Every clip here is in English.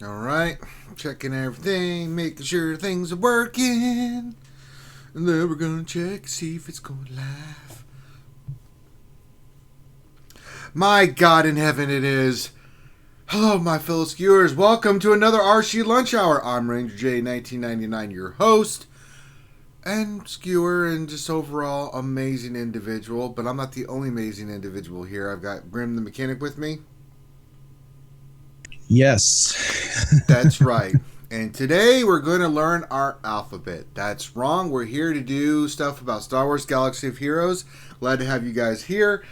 All right, checking everything, making sure things are working, and then we're gonna check, see if it's going live. My God in heaven, it is. Hello, my fellow skewers. Welcome to another RSG Lunch Hour. I'm Ranger J, 1999, your host and skewer, and just overall amazing individual. But I'm not the only amazing individual here. I've got Grim the Mechanic with me. Yes. That's right. And today we're going to learn our alphabet. That's wrong. We're here to do stuff about Star Wars Galaxy of Heroes. Glad to have you guys here.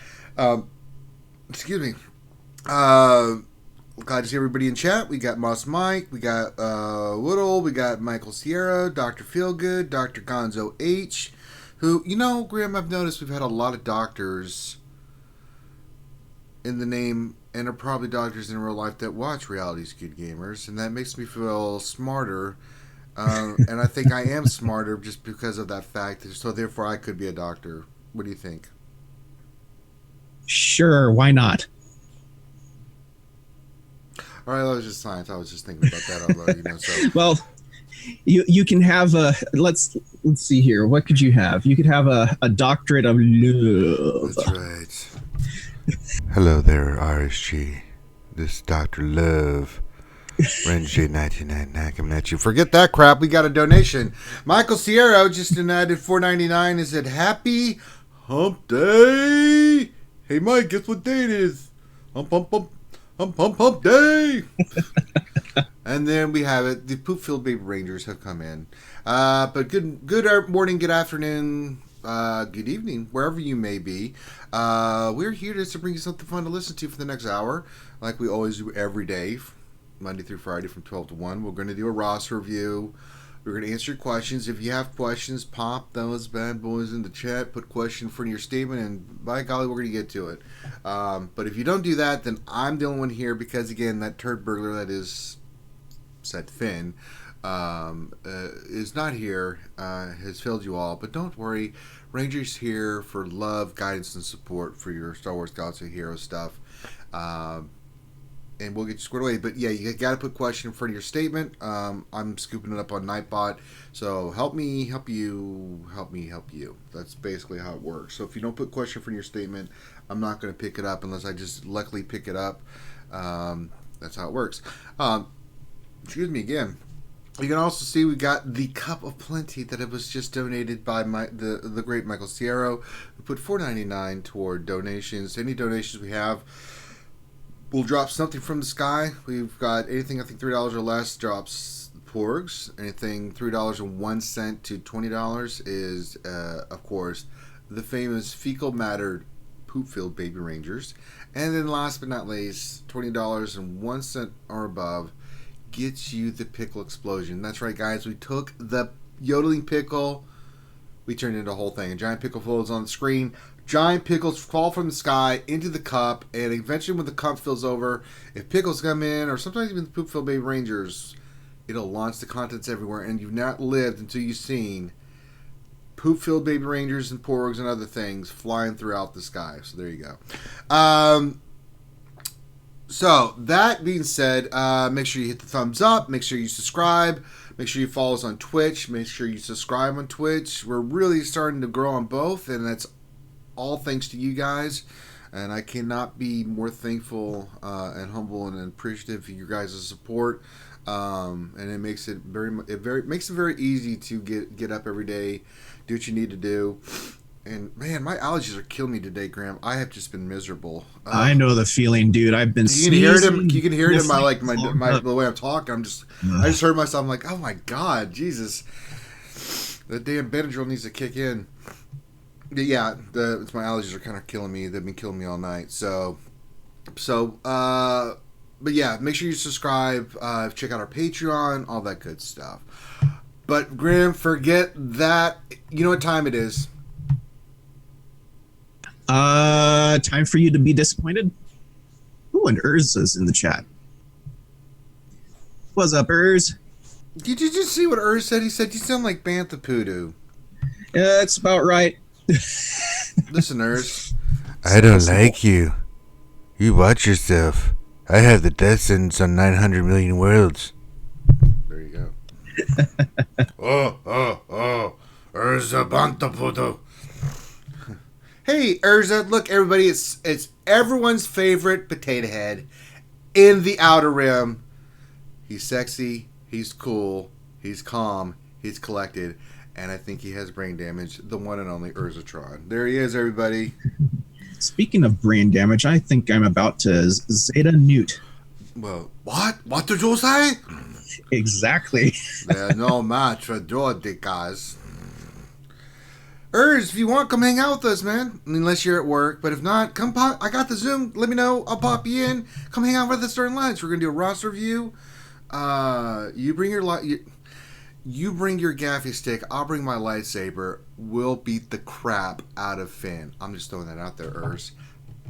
Excuse me. Glad to see everybody in chat. We got Moss Mike. We got Woodle. We got Michael Sierra. Dr. Feelgood. Dr. Gonzo H. Who, Graham, I've noticed we've had a lot of doctors in the name, and are probably doctors in real life that watch reality Skewed gamers, and that makes me feel smarter. And I think I am smarter just because of that fact. So therefore, I could be a doctor. What do you think? Sure, why not? All right, that was just science. I was just thinking about that. Although, so. Well, you can have a let's see here. What could you have? You could have a doctorate of love. That's right. Hello there, RSG. This is Dr. Love. Ranger J1999 coming at you. Forget that crap. We got a donation. Michael Sierra just added $4.99. Is it Happy Hump Day? Hey, Mike, guess what day it is? Hump day. And then we have it. The Poopfield Baby Rangers have come in. But good morning, good afternoon, good evening, wherever you may be. We're here just to bring you something fun to listen to for the next hour, like we always do every day, Monday through Friday from 12 to 1. We're going to do a roster review. We're going to answer your questions. If you have questions, pop those bad boys in the chat. Put question for your statement, and by golly, we're going to get to it. But if you don't do that, then I'm the only one here because, again, that turd burglar that is said Finn is not here, has failed you all. But don't worry, Ranger's here for love, guidance, and support for your Star Wars Galaxy Hero stuff. And we'll get you squared away. But yeah, you got to put question in front of your statement. I'm scooping it up on Nightbot. So help me, help you, help me, help you. That's basically how it works. So if you don't put question in front of your statement, I'm not going to pick it up unless I just luckily pick it up. That's how it works. Excuse me again. You can also see we got the Cup of Plenty that it was just donated by the great Michael Sierra, who put $4.99 toward donations. Any donations we have, we'll drop something from the sky. We've got anything, I think, $3 or less drops porgs. Anything $3.01 to $20 is, of course, the famous fecal matter Poopfield Baby Rangers. And then last but not least, $20.01 or above gets you the pickle explosion. That's right, guys. We took the yodeling pickle, we turned it into a whole thing. A giant pickle floats on the screen. Giant pickles fall from the sky into the cup, and eventually when the cup fills over, if pickles come in, or sometimes even the Poopfield Baby Rangers, it'll launch the contents everywhere, and you've not lived until you've seen Poopfield Baby Rangers and porgs and other things flying throughout the sky. So there you go. So that being said, make sure you hit the thumbs up, make sure you subscribe, make sure you follow us on Twitch, make sure you subscribe on Twitch. We're really starting to grow on both, and that's all thanks to you guys, and I cannot be more thankful and humble and appreciative of your guys' support. And it makes it very easy to get up every day, do what you need to do. And man, my allergies are killing me today, Graham. I have just been miserable. I know the feeling, dude. I've been you can hear it. You can hear it in my the way I'm talking. I just heard myself. I'm like, oh my God, Jesus, the damn Benadryl needs to kick in. Yeah, it's my allergies are kind of killing me. They've been killing me all night. But yeah, make sure you subscribe. Check out our Patreon, all that good stuff. But Graham, forget that. You know what time it is? Time for you to be disappointed. Ooh, and Urza's in the chat. What's up, Urz? Did you just see what Urz said? He said you sound like Bantha Poodoo. Yeah, that's about right. Listeners, I don't like you. You watch yourself. I have the death sentence on 900 million worlds. There you go. Urza Bantaputo. Hey, Urza, look, everybody, it's everyone's favorite potato head in the Outer Rim. He's sexy, he's cool, he's calm, he's collected, and I think he has brain damage. The one and only Urzatron. There he is, everybody. Speaking of brain damage, I think I'm about to Zeta Newt. Well, what? What did you say? Exactly. There's no match for guys. Urz, if you want, come hang out with us, man. Unless you're at work, but if not, come pop. I got the Zoom. Let me know. I'll pop you in. Come hang out with us during lunch. We're gonna do a roster review. You bring your you bring your gaffy stick. I'll bring my lightsaber. We'll beat the crap out of Finn. I'm just throwing that out there, Urz.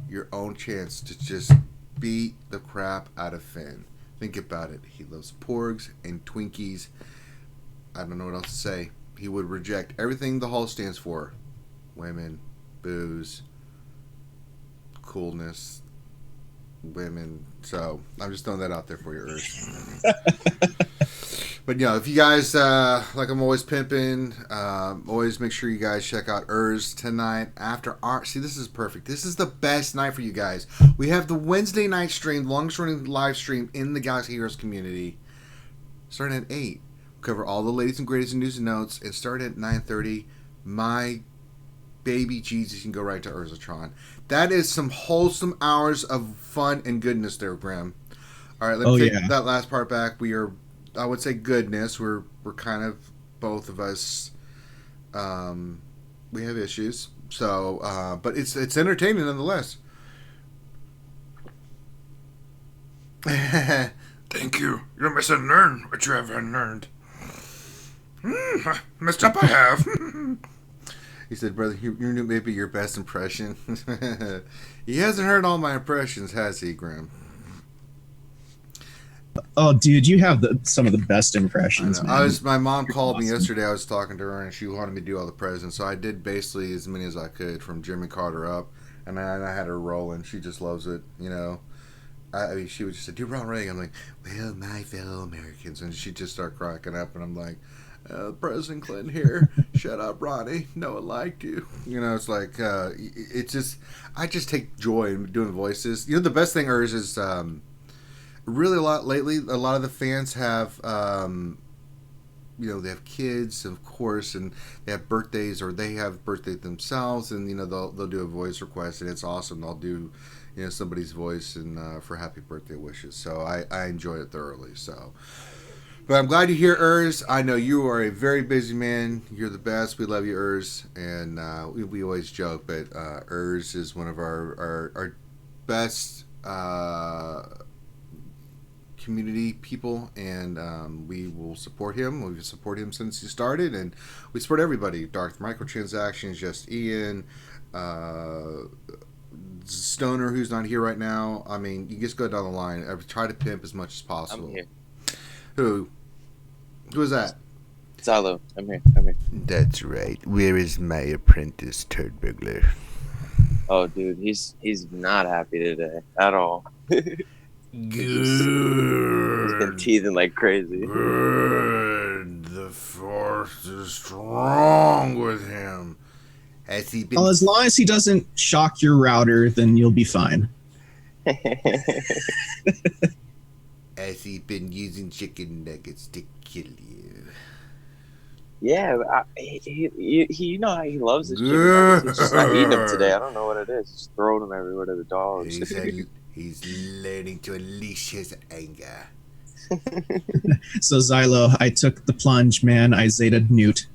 Your own chance to just beat the crap out of Finn. Think about it. He loves porgs and Twinkies. I don't know what else to say. He would reject everything the Hall stands for. Women, booze, coolness, women. So, I'm just throwing that out there for you, Urz. But, you know, if you guys, like I'm always pimping, always make sure you guys check out Urz tonight after our... See, this is perfect. This is the best night for you guys. We have the Wednesday night stream, longest running live stream in the Galaxy Heroes community, starting at 8. Cover all the latest and greatest news and notes, and start at 9:30. My baby Jesus, you can go right to Urzatron. That is some wholesome hours of fun and goodness there, Graham. All right, let me take that last part back. We are, I would say, goodness. We're kind of, both of us, we have issues. So, but it's entertaining nonetheless. Thank you. You must have learned what you haven't learned. Messed up I have. He said, brother, you knew maybe your best impression. He hasn't heard all my impressions, has he, Graham? Oh, dude, you have some of the best impressions, man. My mom called me yesterday. I was talking to her, and she wanted me to do all the presents. So I did basically as many as I could, from Jimmy Carter up. And I had her rolling. She just loves it, you know. I mean, she would just say, do Ronald Reagan. I'm like, well, my fellow Americans. And she'd just start cracking up, and I'm like, President Clinton here. Shut up, Ronnie. No one liked you. You know, it's like, it's just, I just take joy in doing voices. You know, the best thing is really a lot lately, a lot of the fans have, you know, they have kids, of course, and they have birthdays, or they have birthdays themselves, and, you know, they'll do a voice request, and it's awesome. They'll do, you know, somebody's voice and for happy birthday wishes. So I enjoy it thoroughly. So, but I'm glad you're here, Urz. I know you are a very busy man. You're the best. We love you, Urz, and we always joke, but Urz is one of our best community people, and we will support him. We've supported him since he started, and we support everybody. Darth Microtransactions, Just Ian, Stoner, who's not here right now. I mean, you just go down the line. I try to pimp as much as possible. I'm here. Who is that? Salo. I'm here. That's right. Where is my apprentice, Turd Burglar? Oh, dude, he's not happy today at all. Good. He's been teething like crazy. Good. The force is strong with him. Has he been? Well, as long as he doesn't shock your router, then you'll be fine. Has he been using chicken nuggets to kill you? Yeah, he you know how he loves his chicken nuggets. He's just not eating them today. I don't know what it is. He's throwing them everywhere to the dogs. He's learning to unleash his anger. So, Xylo, I took the plunge, man. I Zeta Newt.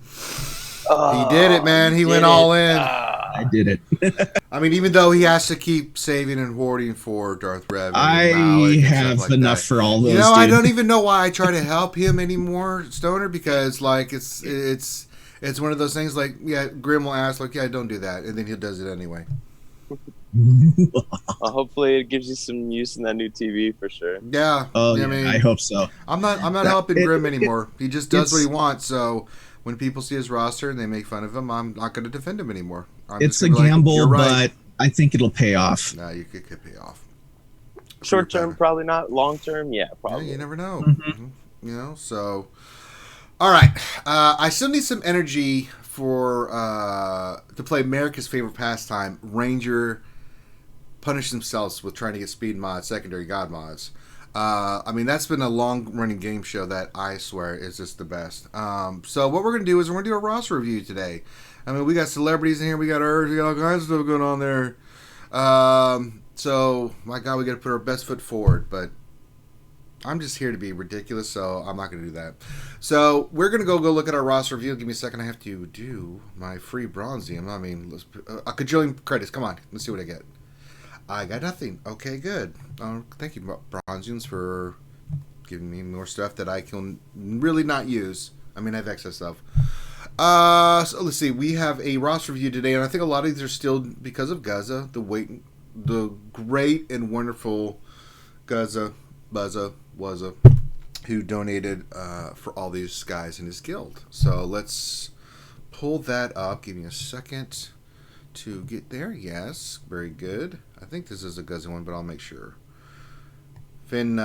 He did it, man. He went all in. I did it. I mean, even though he has to keep saving and hoarding for Darth Revan. I have like enough for all those. You know, dude. I don't even know why I try to help him anymore, Stoner, because like it's one of those things. Like, yeah, Grim will ask, like, yeah, don't do that, and then he does it anyway. Well, hopefully, it gives you some use in that new TV for sure. Yeah. Oh, yeah, yeah, I mean, I hope so. I'm not helping Grim anymore. He just does what he wants. So when people see his roster and they make fun of him, I'm not going to defend him anymore. It's a gamble, but I think it'll pay off. No, it could pay off. Short term, probably not. Long term, yeah, probably. Yeah, you never know. Mm-hmm. You know, so all right. I still need some energy for to play America's favorite pastime, Ranger punish themselves with trying to get speed mods, secondary god mods. I mean, that's been a long-running game show that I swear is just the best. So what we're going to do is we're going to do a roster review today. I mean, we got celebrities in here. We got all kinds of stuff going on there. So, my God, we got to put our best foot forward. But I'm just here to be ridiculous, so I'm not going to do that. So, we're going to go look at our roster review. Give me a second. I have to do my free Bronzium. I mean, a cajillion credits. Come on. Let's see what I get. I got nothing. Okay, good. Thank you, Bronzians, for giving me more stuff that I can really not use. I mean, I have excess stuff. So let's see. We have a roster review today, and I think a lot of these are still because of Gaza, the great and wonderful Gaza, Wazza, who donated for all these guys in his guild. So let's pull that up. Give me a second to get there. Yes, very good. I think this is a Gaza one, but I'll make sure. Finn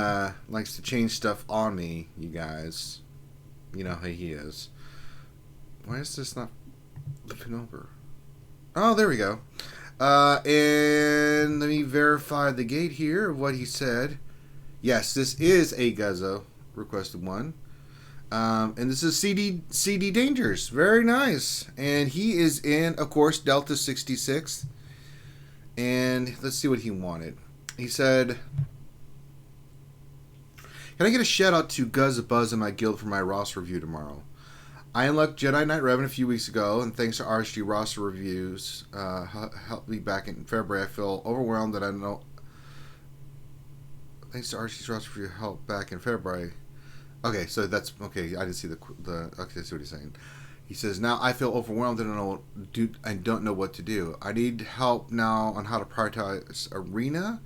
likes to change stuff on me, you guys. You know how he is. Why is this not flipping over? Oh, there we go. And let me verify the gate here of what he said. Yes, this is a Gaza requested one. And this is CD Dangers. Very nice. And he is in, of course, Delta 66. And let's see what he wanted. He said, can I get a shout out to Guzz Buzz in my guild for my roster review tomorrow? I unlocked Jedi Knight Revan a few weeks ago, and thanks to RSG roster reviews, helped me back in February. I feel overwhelmed that I know. Thanks to RSG's roster review help back in February. Okay, so that's okay. I didn't see the okay. That's what he's saying. He says, now I feel overwhelmed and don't know what to do. I need help now on how to prioritize Arena,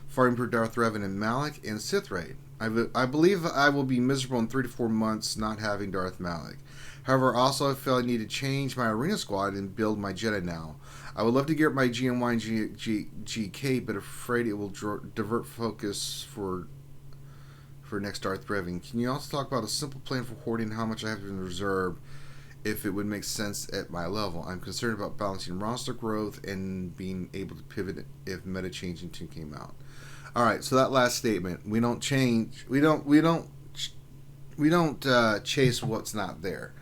farming for Darth Revan and Malak, and Sith Raid. I believe I will be miserable in 3 to 4 months not having Darth Malak. However, also I feel I need to change my Arena squad and build my Jedi now. I would love to get my GMY and GK, but afraid it will divert focus for next Darth Revan. Can you also talk about a simple plan for hoarding how much I have in reserve if it would make sense at my level? I'm concerned about balancing roster growth and being able to pivot if meta changing 2 came out. All right, so that last statement, we don't change, we don't chase what's not there.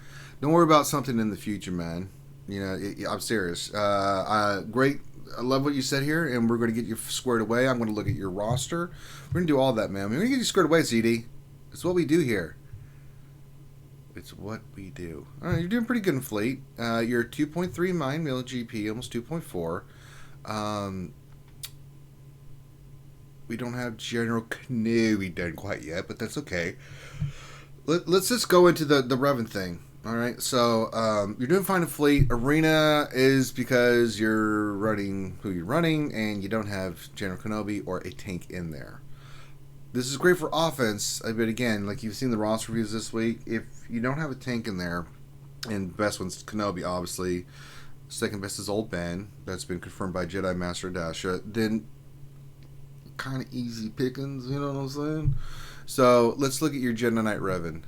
Don't worry about something in the future, man. You know, I'm serious. Great. I love what you said here, and we're going to get you squared away. I'm going to look at your roster. We're going to do all that, man. We're going to get you squared away, CD. It's what we do here. It's what we do. All right, you're doing pretty good in Fleet. You're 2.3 mine, mil GP, almost 2.4. We don't have General Kenobi done quite yet, but that's okay. Let's just go into the Revan thing. All right, so you're doing fine in Fleet. Arena is because you're running who you're running, and you don't have General Kenobi or a tank in there. This is great for offense, but again, like you've seen the roster reviews this week, if you don't have a tank in there, and best one's Kenobi, obviously, second best is Old Ben, that's been confirmed by Jedi Master Dasha, then kind of easy pickings, you know what I'm saying? So let's look at your Jedi Knight Revan.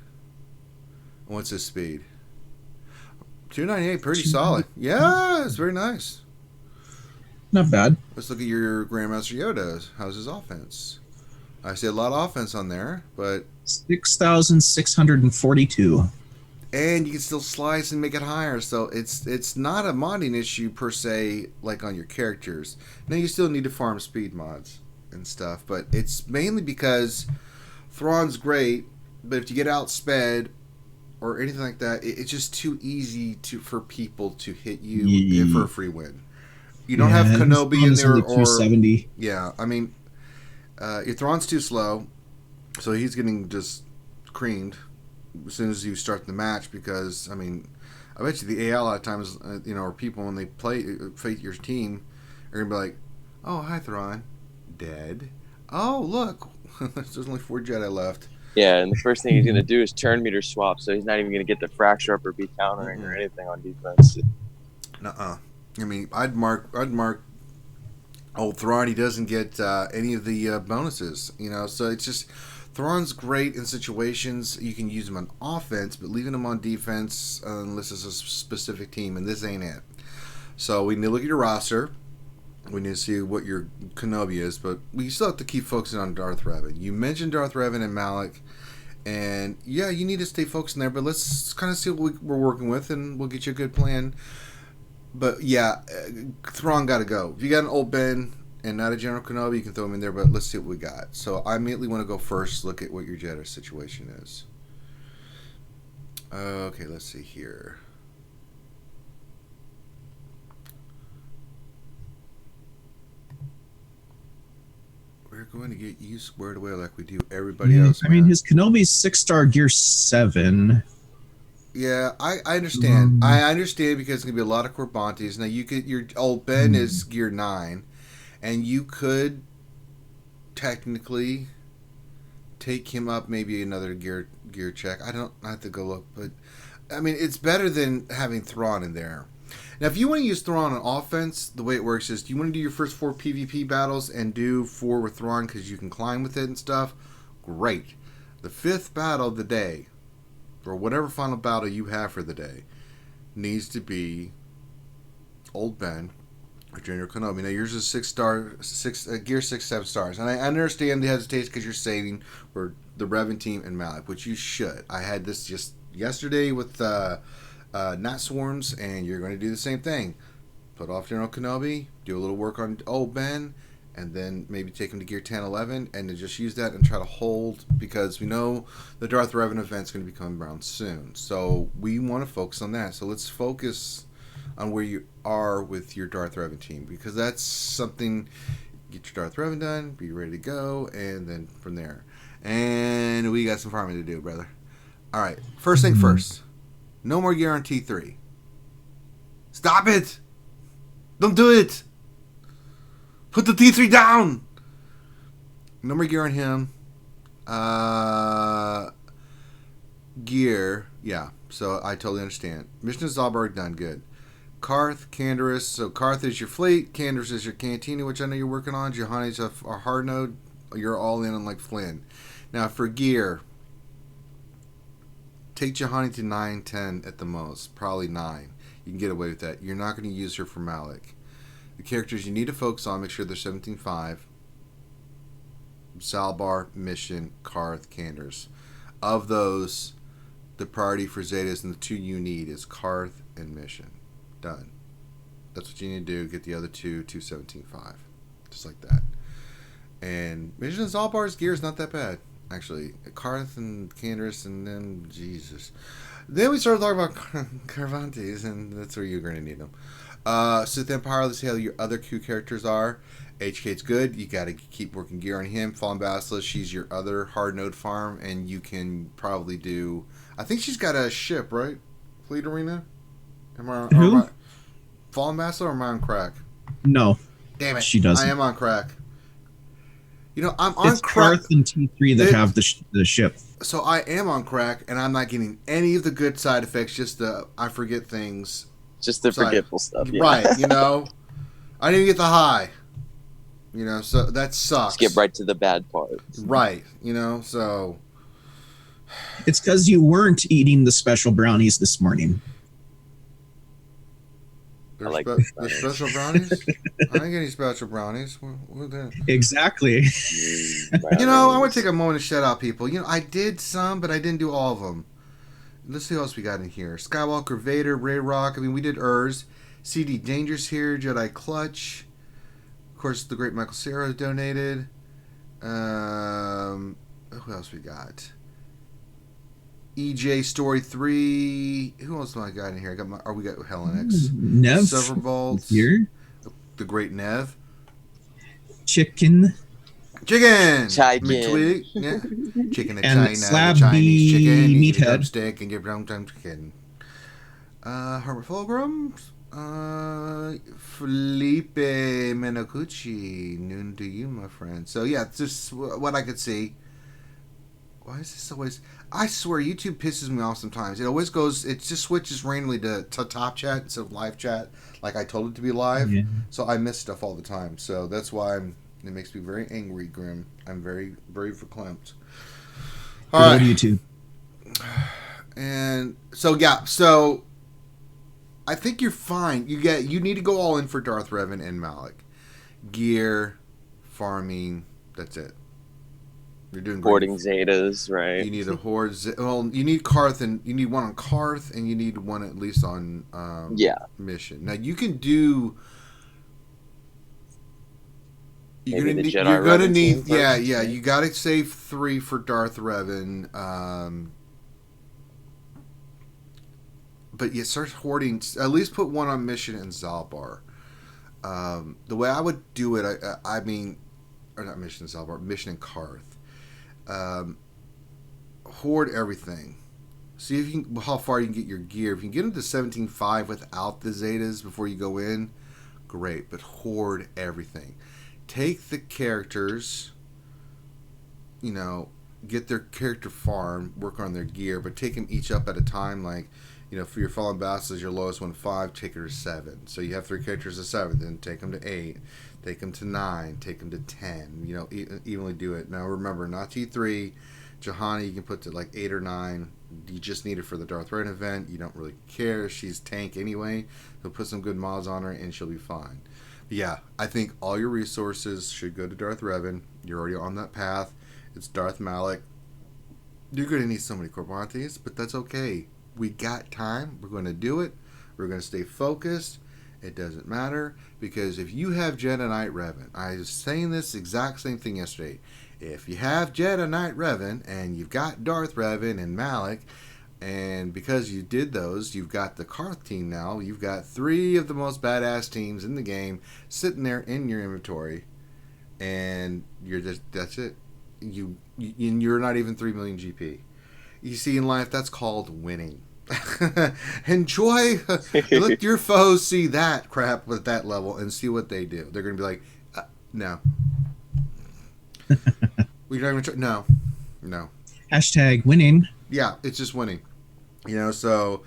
What's his speed? 298, pretty solid. Yeah, it's very nice. Not bad. Let's look at your Grandmaster Yoda. How's his offense? I see a lot of offense on there, but 6,642. And you can still slice and make it higher, so it's not a modding issue per se, like on your characters. Now you still need to farm speed mods and stuff, but it's mainly because Thrawn's great, but if you get outsped or anything like that, it's just too easy for people to hit you for a free win. You don't have Kenobi in there, or 270. Yeah, I mean, your Thrawn's too slow, so he's getting just creamed as soon as you start the match. Because I mean, I bet you the AI a lot of times, or people when they fight your team, are gonna be like, "Oh, hi Thrawn, dead. Oh, look, there's only 4 Jedi left." Yeah, and the first thing he's going to do is turn meter swap, so he's not even going to get the fracture up or be countering or anything on defense. Nuh-uh. I mean, I'd mark Old Thrawn, he doesn't get any of the bonuses, so it's just Thrawn's great in situations you can use him on offense, but leaving him on defense unless it's a specific team, and this ain't it. So we need to look at your roster. We need to see what your Kenobi is, but we still have to keep focusing on Darth Revan. You mentioned Darth Revan and Malik, and yeah, you need to stay focused in there, but let's kind of see what we're working with, and we'll get you a good plan. But yeah, Thrawn got to go. If you got an old Ben and not a General Kenobi, you can throw him in there, but let's see what we got. So I immediately want to go first, look at what your Jedi situation is. Okay, let's see here. We're going to get you squared away like we do everybody else. I mean, his Kenobi's 6-star gear 7. Yeah, I understand. I understand because it's gonna be a lot of Corbantes. Now your old Ben is gear 9, and you could technically take him up maybe another gear check. I have to go look, but I mean it's better than having Thrawn in there. Now, if you want to use Thrawn on offense, the way it works is, do you want to do your first 4 PvP battles and do 4 with Thrawn because you can climb with it and stuff? Great. The 5th battle of the day, or whatever final battle you have for the day, needs to be Old Ben or General Kenobi. Now yours is gear 6, 7 stars, and I understand the hesitation because you're saving for the Revan team and Malik, which you should. I had this just yesterday with Not Swarms, and you're going to do the same thing. Put off General Kenobi, do a little work on Old Ben, and then maybe take him to gear 10, 11, and then just use that and try to hold, because we know the Darth Revan event's going to be coming around soon. So we want to focus on that. So let's focus on where you are with your Darth Revan team, because that's something. Get your Darth Revan done, be ready to go, and then from there. And we got some farming to do, brother. All right, first thing first. No more gear on T3. Stop it! Don't do it! Put the T3 down! No more gear on him. Gear. Yeah, so I totally understand. Mission of Zalbarg done. Good. Karth, Canderous. So Karth is your fleet. Canderous is your Cantina, which I know you're working on. Johanni's a hard node. You're all in on like Flynn. Now for gear, take Johanni to 9, 10 at the most. Probably 9. You can get away with that. You're not going to use her for Malik. The characters you need to focus on, make sure they're 17.5. Zalbar, Mission, Karth, Canders. Of those, the priority for Zetas and the 2 you need is Karth and Mission. Done. That's what you need to do. Get the other 2 17.5. Just like that. And Mission and Zalbar's gear is not that bad, actually. Karth and Canders, and then, Jesus. Then we started talking about Carvantes, and that's where you're going to need them. Sith Empire, let's see how your other Q characters are. HK's good. You got to keep working gear on him. Fallen Basilisk, she's your other hard node farm, and you can probably do. I think she's got a ship, right? Fleet Arena. Who? Fallen Basilisk, or am I on crack? No. Damn it! She doesn't. I am on crack. I'm on it's crack. Karth and T3 that have the ship. So I am on crack, and I'm not getting any of the good side effects. Just the I forget things. Just the forgetful stuff. Yeah. Right, I didn't even get the high. So that sucks. Skip right to the bad part. Right, so. It's because you weren't eating the special brownies this morning. There's the special brownies? I didn't get any special brownies. What that? Exactly. I want to take a moment to shout out people. I did some, but I didn't do all of them. Let's see what else we got in here. Skywalker, Vader, Ray Rock. We did Urs. CD Danger's here. Jedi Clutch. Of course, the great Michael Cera donated. Who else we got? EJ Story 3. Who else do I got in here? We got Helen X. Nev. Silverbolt. Here. The great Nev. Chicken. Chicken. Chicken. Yeah. Chicken and China. slab Chinese chicken. meathead. Stick and give brown chicken. Herbert Fulgrim. Felipe Menacucci. Noon to you, my friend. So yeah, it's just what I could see. Why is this always? I swear, YouTube pisses me off sometimes. It always goes. It just switches randomly to top chat instead of live chat, like I told it to be live. Yeah. So I miss stuff all the time. So that's why it makes me very angry, Grim. I'm very, very verklempt. All right. YouTube. And so yeah, so I think you're fine. You need to go all in for Darth Revan and Malik. Gear, farming. That's it. You're doing great. Hoarding Zetas, right? You need a horde. Well, you need Karth, and you need one on Karth, and you need one at least on mission. Now you can do. You're gonna need You got to save 3 for Darth Revan. But you start hoarding. At least put one on mission in Zalbar. The way I would do it, I mean, or not mission in Zalbar, mission in Karth. Hoard everything. See if you can, how far you can get your gear. If you can get them to 17.5 without the Zetas before you go in, great. But hoard everything. Take the characters, get their character farm, work on their gear, but take them each up at a time. Like, for your Fallen Bastards, your lowest one 5, take her to 7. So you have 3 characters to 7, then take them to 8. Take them to 9. Take them to 10. Evenly do it. Now remember, not T3. Johanna, you can put to like 8 or 9. You just need it for the Darth Revan event. You don't really care. She's tank anyway. So put some good mods on her and she'll be fine. But yeah, I think all your resources should go to Darth Revan. You're already on that path. It's Darth Malik. You're going to need so many Corbantes, but that's okay. We got time. We're going to do it. We're going to stay focused. It doesn't matter, because if you have Jedi Knight Revan, I was saying this exact same thing yesterday. If you have Jedi Knight Revan and you've got Darth Revan and Malik, and because you did those, you've got the Karth team now. You've got 3 of the most badass teams in the game sitting there in your inventory, and that's it. You're not even 3 million GP. You see, in life, that's called winning. Enjoy. Let your foes see that crap at that level and see what they do. They're going to be like, no. We don't even try. No. Hashtag winning. Yeah, it's just winning. So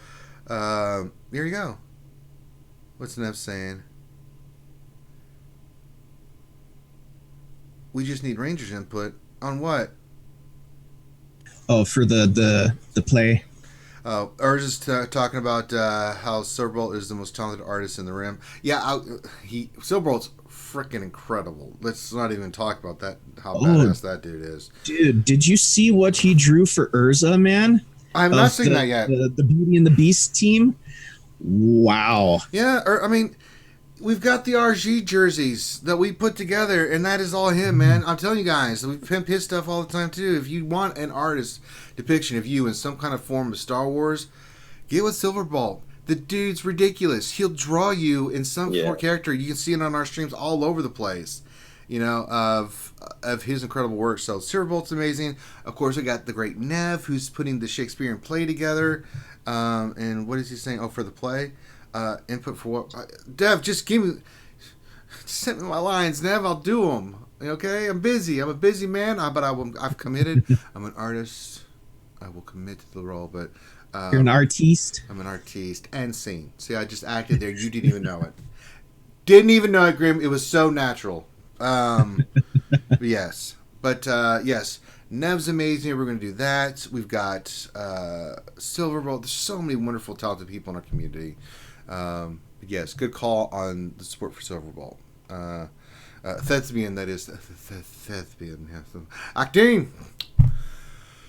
here you go. What's Nev saying? We just need Rangers input on what? Oh, for the play. Urge is talking about how Silverbolt is the most talented artist in the Rim. Yeah, Silverbolt's freaking incredible. Let's not even talk about that. How badass that dude is. Dude, did you see what he drew for Urza, man? I've not seen that yet. The Beauty and the Beast team. Wow. Yeah, we've got the RSG jerseys that we put together, and that is all him, man. I'm telling you guys, we pimp his stuff all the time, too. If you want an artist depiction of you in some kind of form of Star Wars, get with Silverbolt. The dude's ridiculous. He'll draw you in some character. You can see it on our streams all over the place, of his incredible work. So Silverbolt's amazing. Of course, we got the great Nev, who's putting the Shakespearean play together. And what is he saying? Oh, for the play? Input for what? Dev, just send me my lines, Nev. I'll do them. Okay, I'm busy. I'm a busy man, but I've committed. I'm an artist. I will commit to the role. But you're an artiste. I'm an artiste and scene. See, I just acted there. You didn't even know it. Didn't even know it, Grim. It was so natural. Yes, but yes. Nev's amazing. We're going to do that. We've got Silverbolt. There's so many wonderful, talented people in our community. Yes, good call on the support for Silverbolt. Thespian, that is. Thespian. Yes. Acting!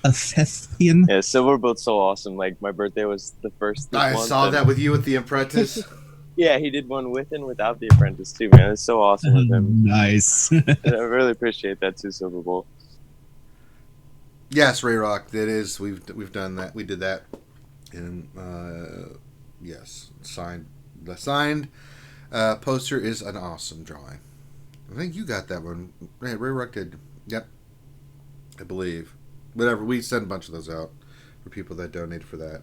A thespian? Yeah, Silverbolt's so awesome. Like, my birthday was the first I saw that with you with The Apprentice. Yeah, he did one with and without The Apprentice, too, man. It's so awesome with him. Nice. I really appreciate that, too, Silverbolt. Yes, Ray Rock. That is, we've done that. We did that, and yes, signed. The signed poster is an awesome drawing. I think you got that one. Ray Rock did. Yep, I believe. Whatever. We sent a bunch of those out for people that donated for that.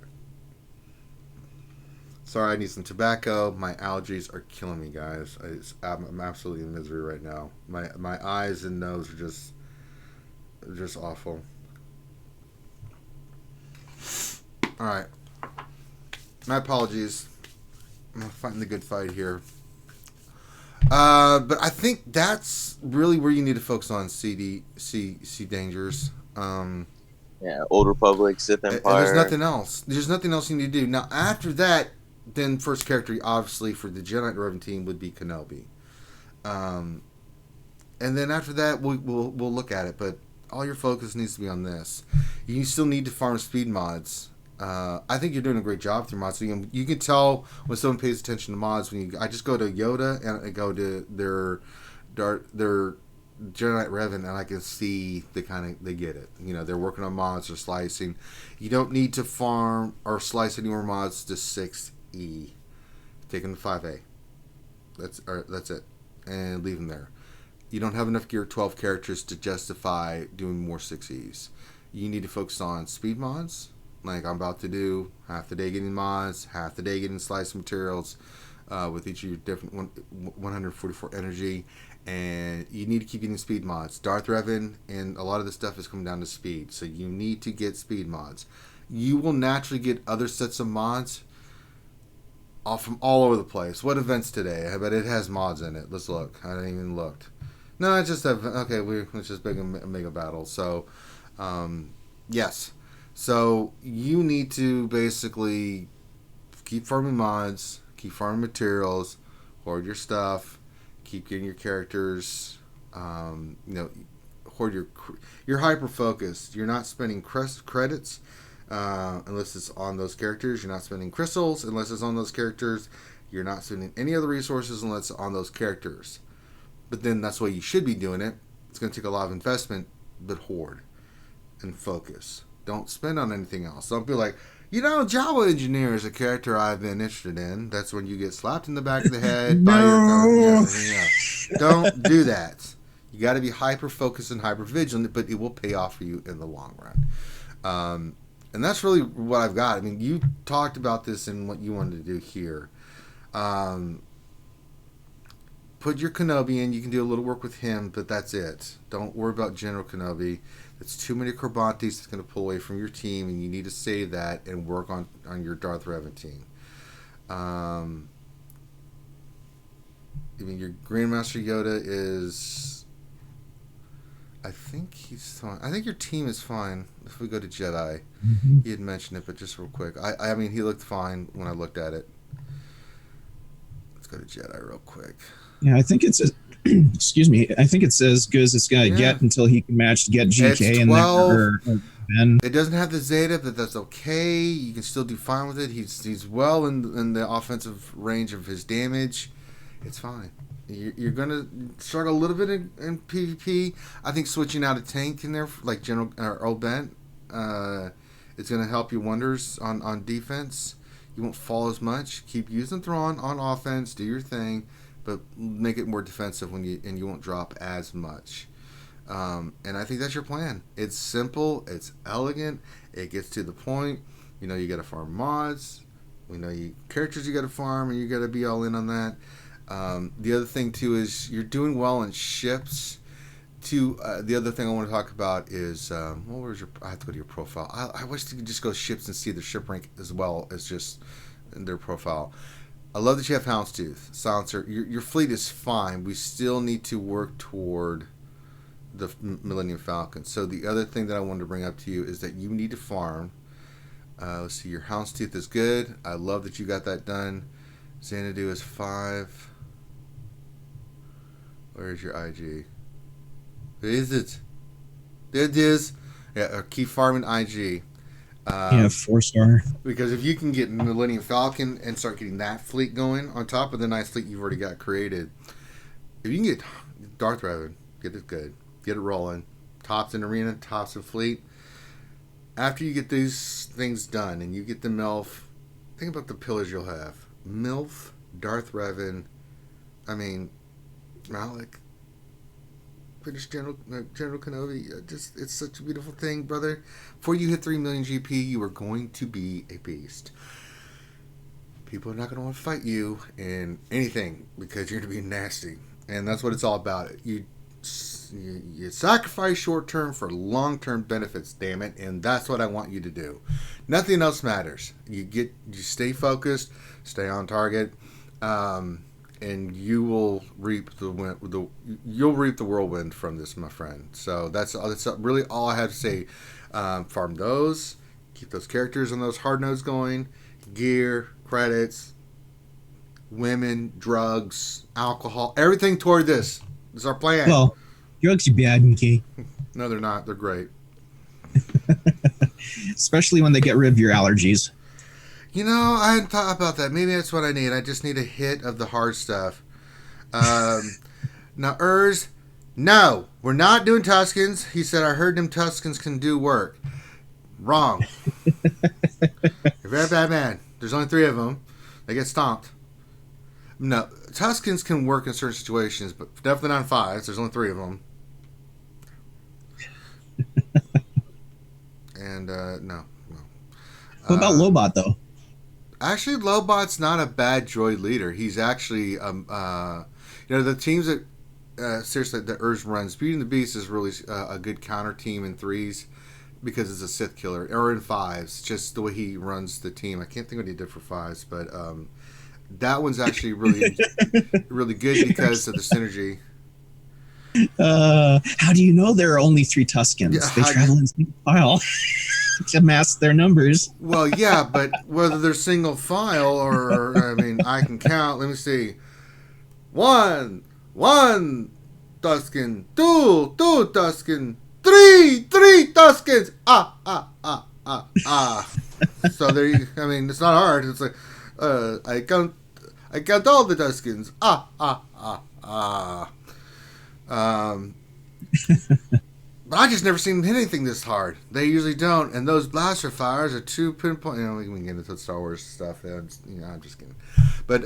Sorry, I need some tobacco. My allergies are killing me, guys. I'm absolutely in misery right now. My eyes and nose are just awful. All right. My apologies. I'm fighting the good fight here. But I think that's really where you need to focus on C Dangers. Yeah, Old Republic, Sith And Empire. there's nothing else. There's nothing else you need to do. Now, after that, then first character, obviously, for the Jedi Revan team would be Kenobi. And then after that, we'll look at it. But all your focus needs to be on this. You still need to farm speed mods. I think you're doing a great job with your mods. So you can tell when someone pays attention to mods. I just go to Yoda and I go to their Jedi Revan, and I can see they get it. You know, they're working on mods or slicing. You don't need to farm or slice any more mods to 6E. Take them to 5A. That's it, and leave them there. You don't have enough gear 12 characters to justify doing more 6Es. You need to focus on speed mods, like I'm about to do. Half the day getting mods, half the day getting sliced materials with each of your different 144 energy. And you need to keep getting speed mods. Darth Revan and a lot of this stuff is coming down to speed. So you need to get speed mods. You will naturally get other sets of mods from all over the place. What events today? I bet it has mods in it. Let's look. I haven't even looked. No, it's just it's just big mega battle. So, yes. So you need to basically keep farming mods, keep farming materials, hoard your stuff, keep getting your characters. Hoard you're hyper focused. You're not spending credits unless it's on those characters. You're not spending crystals unless it's on those characters. You're not spending any other resources unless it's on those characters. But then that's why you should be doing it. It's going to take a lot of investment, but hoard and focus. Don't spend on anything else. Don't be like, Java Engineer is a character I've been interested in. That's when you get slapped in the back of the head by your Don't do that. You got to be hyper focused and hyper vigilant, but it will pay off for you in the long run. And that's really what I've got. I mean, you talked about this in what you wanted to do here. Put your Kenobi in. You can do a little work with him, but that's it. Don't worry about General Kenobi. It's too many Carbantes that's going to pull away from your team, and you need to save that and work on your Darth Revan team. Your Grandmaster Yoda is... I think he's fine. I think your team is fine if we go to Jedi. Mm-hmm. He had mentioned it, but just real quick. I mean, he looked fine when I looked at it. Let's go to Jedi real quick. Yeah, I think it's excuse me. I think it's as good as it's gonna get until he can match get GK in there or Ben. It doesn't have the Zeta, but that's okay. You can still do fine with it. He's well in the offensive range of his damage. It's fine. You're gonna struggle a little bit in PvP. I think switching out a tank in there, like General or Old Bent, it's gonna help you wonders on defense. You won't fall as much. Keep using Thrawn on offense. Do your thing, but make it more defensive and you won't drop as much. And I think that's your plan. It's simple. It's elegant. It gets to the point. You got to farm mods. Characters you got to farm, and you got to be all in on that. The other thing too is you're doing well in ships. The other thing I want to talk about is I have to go to your profile. I wish you could just go ships and see the ship rank as well as just their profile. I love that you have Houndstooth, Silencer. Your fleet is fine. We still need to work toward the Millennium Falcon. So the other thing that I wanted to bring up to you is that you need to farm. Let's see, your Houndstooth is good. I love that you got that done. Xanadu is 5. Where's your IG? Where is it? There it is. Yeah, keep farming IG. 4-star. Because if you can get Millennium Falcon and start getting that fleet going on top of the nice fleet you've already got created, if you can get Darth Revan, get it good, get it rolling, tops in arena, tops in fleet. After you get these things done and you get the MILF, think about the pillars you'll have. MILF, Darth Revan, Malik, British General Kenobi. It's such a beautiful thing, brother. Before you hit 3 million GP, you are going to be a beast. People are not going to want to fight you in anything because you're going to be nasty, and that's what it's all about. You you sacrifice short term for long term benefits. Damn it, and that's what I want you to do. Nothing else matters. You stay focused, stay on target, and you will reap you'll reap the whirlwind from this, my friend. So that's really all I have to say. Farm those, keep those characters and those hard nodes going, gear, credits, women, drugs, alcohol, everything toward this. This is our plan. Well, drugs are bad, okay? No, they're not. They're great. Especially when they get rid of your allergies. You know, I hadn't thought about that. Maybe that's what I need. I just need a hit of the hard stuff. Now, no, we're not doing Tuskens. He said, I heard them Tuskens can do work. Wrong. You're very bad man. There's only 3 of them. They get stomped. No, Tuskens can work in certain situations, but definitely not in 5s. There's only 3 of them. And, no. What about Lobot, though? Actually, Lobot's not a bad droid leader. He's actually, the teams that, seriously, that Urge runs, Beauty and the Beast is really a good counter team in 3s because it's a Sith killer, or in 5s, just the way he runs the team. I can't think what he did for 5s, but that one's actually really, really good because of the synergy. How do you know there are only 3 Tuskens? Yeah, they travel in single file to mask their numbers. Well, yeah, but whether they're single file or, I can count. Let me see. 1 Tusken, 2 Tusken, 3 Tuskens. So there you. It's not hard. It's like I count all the Tuskens. But I just never seen them hit anything this hard. They usually don't, and those blaster fires are too pinpoint. We can get into Star Wars stuff. I'm just kidding. But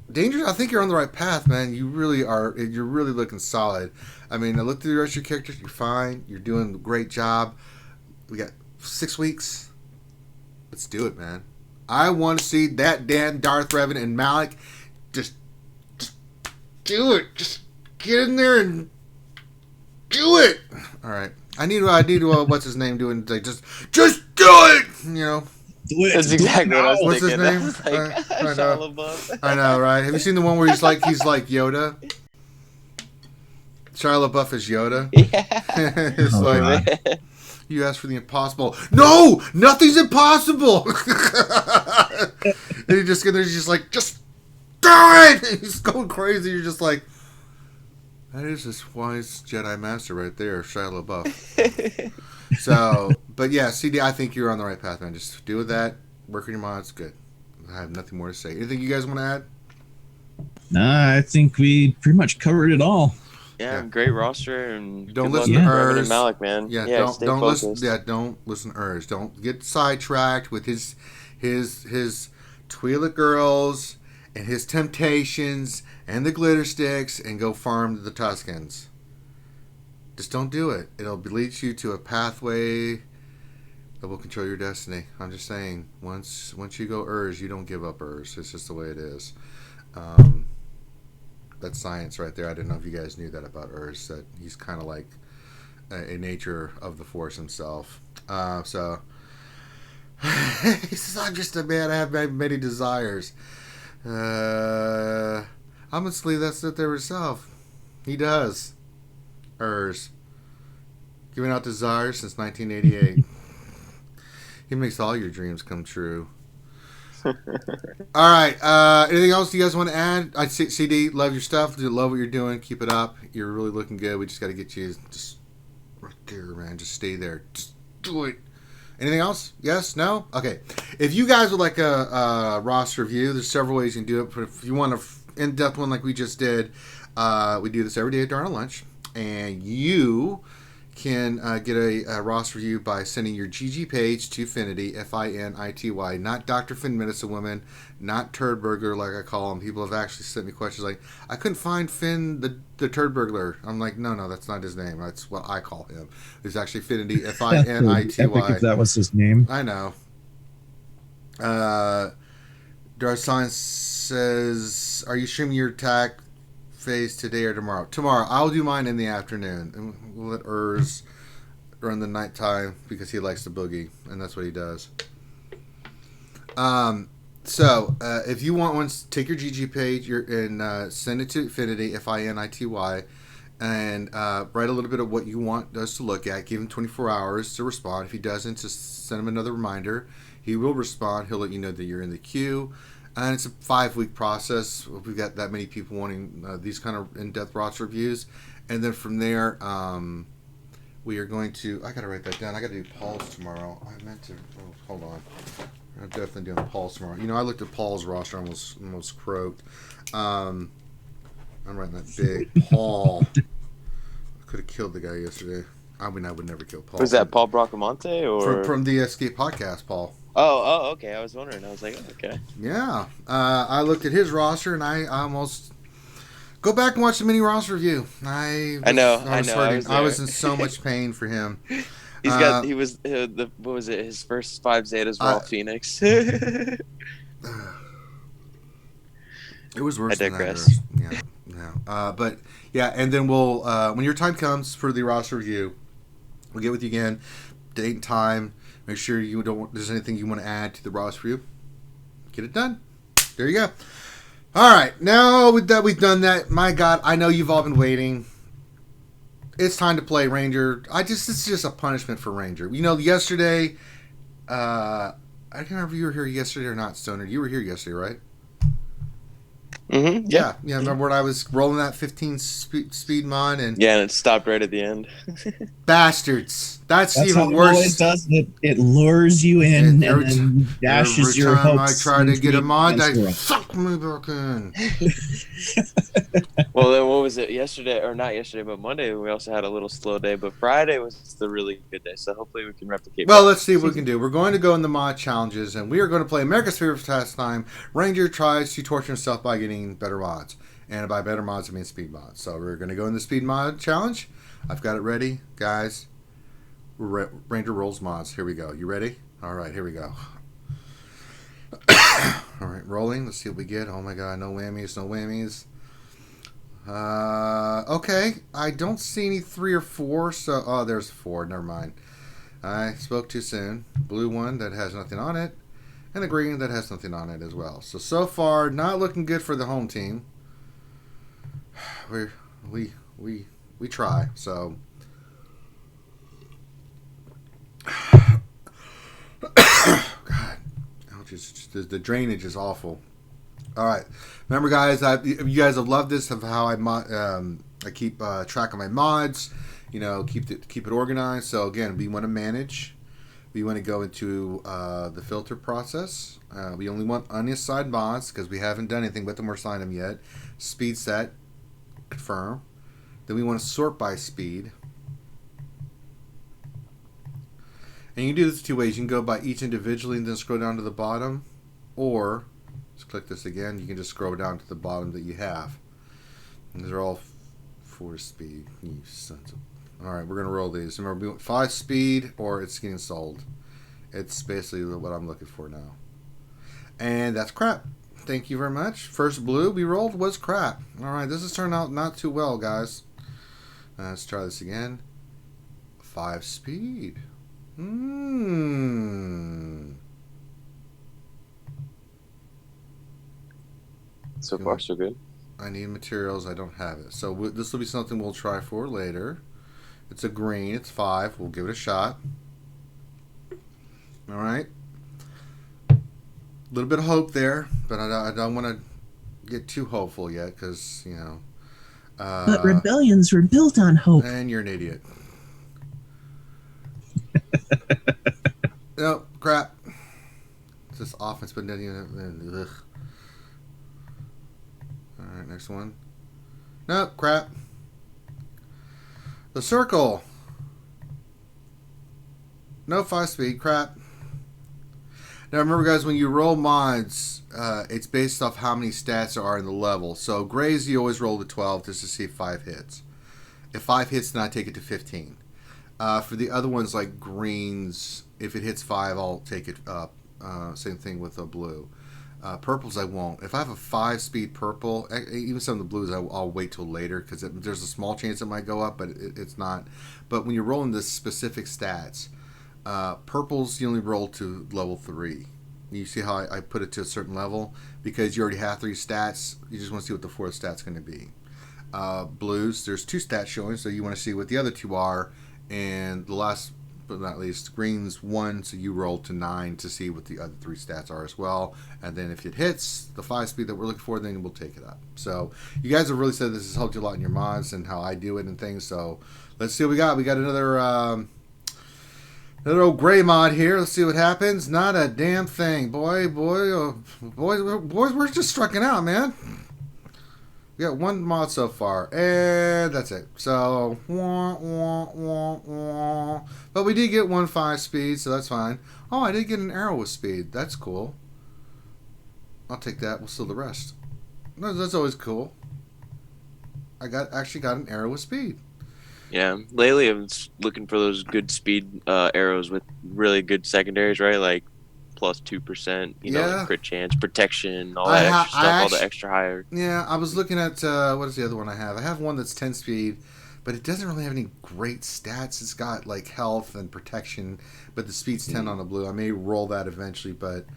Danger, I think you're on the right path, man. You really are. You're really looking solid. I looked through the rest of your characters. You're fine. You're doing a great job. We got 6 weeks. Let's do it, man. I want to see that Dan, Darth Revan, and Malik just do it. Just get in there and do it. All right. I need what's his name doing today? Just do it. Do it. That's exactly what I was What's his thinking. name? I was like, I know. Shia LaBeouf. I know, right? Have you seen the one where he's like Yoda? Shia LaBeouf is Yoda. Yeah. It's like, you asked for the impossible. No, nothing's impossible. And he's just like, just do it. And he's going crazy. You're just like, that is this wise Jedi Master right there, Shia LaBeouf. So, but yeah, CD, I think you're on the right path, man. Just deal with that. Work on your mods. Good. I have nothing more to say. Anything you guys want to add? Nah, I think we pretty much covered it all. Yeah, great roster and Don't good listen luck to with Revan Urs. and Malik, man. Yeah, stay don't focused. listen. Yeah, don't listen to Urs. Don't get sidetracked with his Twi'lek girls and his temptations and the glitter sticks and go farm the Tuskens. Just don't do it. It'll lead you to a pathway that will control your destiny. I'm just saying, once you go Urs, you don't give up Urs. It's just the way it is. That's science right there. I didn't know if you guys knew that about Urs, that he's kind of like a nature of the Force himself. So he says, I'm just a man. I have many desires. I'm going to leave that sit there herself. He does. Urs. Giving out desires since 1988. He makes all your dreams come true. All right. Anything else you guys want to add? CD, love your stuff. Love what you're doing. Keep it up. You're really looking good. We just got to get you just right there, man. Just stay there. Just do it. Anything else? Yes? No? Okay. If you guys would like a roster review, there's several ways you can do it. But if you want an in-depth one like we just did, we do this every day during our lunch. And you can get a roster review by sending your GG page to Finity, Finity, not Dr. Finn Medicine Woman, not Turd Burglar like I call him. People have actually sent me questions like, I couldn't find Finn the Turd Burglar. I'm like, no, that's not his name. That's what I call him. It's actually Finity, Finity. Epic if that was his name. I know. Darth Science says, are you streaming your attack phase today or tomorrow? Tomorrow. I'll do mine in the afternoon. And we'll let Urs run the nighttime because he likes to boogie, and that's what he does. So, if you want one, take your GG page and send it to Infinity, Finity, and write a little bit of what you want us to look at. Give him 24 hours to respond. If he doesn't, just send him another reminder. He will respond. He'll let you know that you're in the queue. And it's a 5-week process. We've got that many people wanting these kind of in-depth roster reviews. And then from there, we are going to... I got to write that down. I got to do Paul's tomorrow. I meant to... Oh, hold on. I'm definitely doing Paul's tomorrow. I looked at Paul's roster and almost croaked. I'm writing that big Paul. I could have killed the guy yesterday. I mean, I would never kill Paul. Was that Paul Bracamonte or from the Escape podcast, Paul? Oh, okay. I was wondering. I was like, okay. Yeah. I looked at his roster and I almost go back and watch the mini roster review. I know. I was in so much pain for him. He was what was it? His first 5 Zetas were all Phoenix. It was worse. I digress. Than that. Yeah. But yeah, and then we'll when your time comes for the roster review, we'll get with you again, date and time. Make sure there's anything you want to add to the roster review. Get it done. There you go. All right, now that we've done that, my God, I know you've all been waiting. It's time to play Ranger. It's just a punishment for Ranger. Yesterday, I can't remember if you were here yesterday or not, Stoner. You were here yesterday, right? Mm-hmm. Yeah. Remember when I was rolling that 15 speed mod and it stopped right at the end. Bastards. That's even how worse. It always does. It lures you in and then dashes your hopes. Every time I try to get a mod, I suck me back in. Well, then what was it yesterday, or not yesterday, but Monday? We also had a little slow day, but Friday was the really good day. So hopefully we can replicate. Well, let's see what we can do. We're going to go in the mod challenges, and we are going to play America's favorite pastime. Ranger tries to torture himself by getting better mods, and by better mods I mean speed mods. So we're going to go in the speed mod challenge. I've got it ready, guys. Ranger rolls mods. Here we go. You ready? All right, here we go. All right, rolling. Let's see what we get. Oh my God, no whammies, no whammies. Okay, I don't see any 3 or 4. So, there's 4. Never mind. I spoke too soon. Blue one that has nothing on it, and a green that has nothing on it as well. So far, not looking good for the home team. We try. So. God, the drainage is awful. All right, remember, guys, you guys have loved this of how I keep track of my mods. Keep it organized. So again, we want to manage. We want to go into the filter process. We only want unassigned mods because we haven't done anything with them or signed them yet. Speed set, confirm. Then we want to sort by speed. And you can do this 2 ways. You can go by each individually and then scroll down to the bottom. Or, let's click this again, you can just scroll down to the bottom that you have. And these are all 4 speed. You sons of... Alright, we're going to roll these. Remember, we want 5 speed or it's getting sold. It's basically what I'm looking for now. And that's crap. Thank you very much. First blue we rolled was crap. Alright, this has turned out not too well, guys. Let's try this again. 5 speed. So far, so good. I need materials. I don't have it. So this will be something we'll try for later. It's a green. It's 5. We'll give it a shot. All right. A little bit of hope there, but I don't want to get too hopeful yet because, but rebellions were built on hope. And you're an idiot. No, crap. It's just offense, but then ugh. Alright, next one. No, crap. The circle. No 5 speed, crap. Now remember, guys, when you roll mods, it's based off how many stats there are in the level. So grays, you always roll to 12 just to see if 5 hits. If 5 hits, then I take it to 15. For the other ones like greens, if it hits 5, I'll take it up. Same thing with the blue. Purples I won't. If I have a 5-speed purple, even some of the blues, I'll wait till later because there's a small chance it might go up, but it's not. But when you're rolling the specific stats, purples you only roll to level 3. You see how I put it to a certain level because you already have 3 stats. You just want to see what the 4th stat's going to be. Blues, there's 2 stats showing, so you want to see what the other 2 are, and the last but not least, green's 1, so you roll to 9 to see what the other 3 stats are as well. And then if it hits the 5 speed that we're looking for, then we'll take it up. So you guys have really said this has helped you a lot in your mods and how I do it and things. So let's see what we got. We got another old gray mod here. Let's see what happens. Not a damn thing. Boys, we're just striking out, man. We got 1 mod so far, and that's it. So, but we did get 1 5-speed, so that's fine. Oh, I did get an arrow with speed. That's cool. I'll take that. We'll steal the rest. That's always cool. I actually got an arrow with speed. Yeah, lately I'm looking for those good speed arrows with really good secondaries, right? Like plus 2%, like crit chance, protection, all that extra stuff, all the extra higher. Yeah, I was looking at what is the other one I have? I have one that's 10 speed, but it doesn't really have any great stats. It's got like health and protection, but the speed's 10 on the blue. I may roll that eventually, but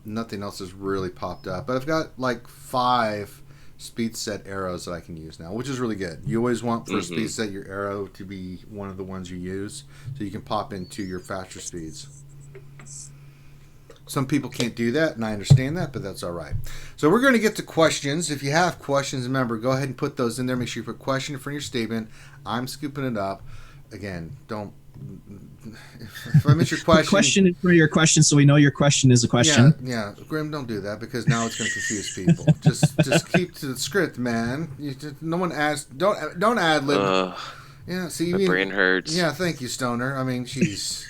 nothing else has really popped up. But I've got like 5 speed set arrows that I can use now, which is really good. You always want for a speed set your arrow to be one of the ones you use, so you can pop into your faster speeds. Some people can't do that, and I understand that, but that's all right. So we're going to get to questions. If you have questions, remember, go ahead and put those in there. Make sure you put question for your statement. I'm scooping it up. Again, don't... If I miss your question... Question for your question, so we know your question is a question. Yeah. Grim, don't do that, because now it's going to confuse people. Just keep to the script, man. No one asked... Don't ad-lib. Yeah, see, my brain hurts. Yeah, thank you, Stoner. I mean, jeez.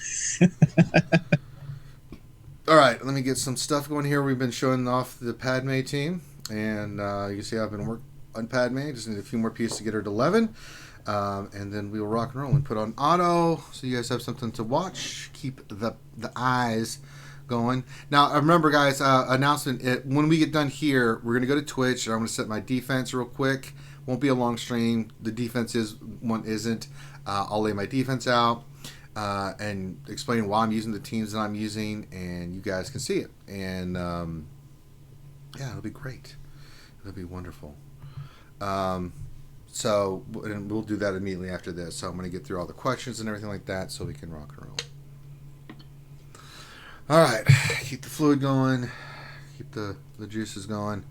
All right, let me get some stuff going here. We've been showing off the Padme team, and you see I've been working on Padme. Just need a few more pieces to get her to 11, and then we will rock and roll and put on auto, so you guys have something to watch. Keep the eyes going. Now, remember, guys, announcement, when we get done here, we're going to go to Twitch, and I'm going to set my defense real quick. Won't be a long stream. The defense isn't. I'll lay my defense out. And explain why I'm using the teams that I'm using, and you guys can see it. And it'll be great. It'll be wonderful. So, and we'll do that immediately after this. So I'm going to get through all the questions and everything like that, so we can rock and roll. All right, keep the fluid going, keep the juices going.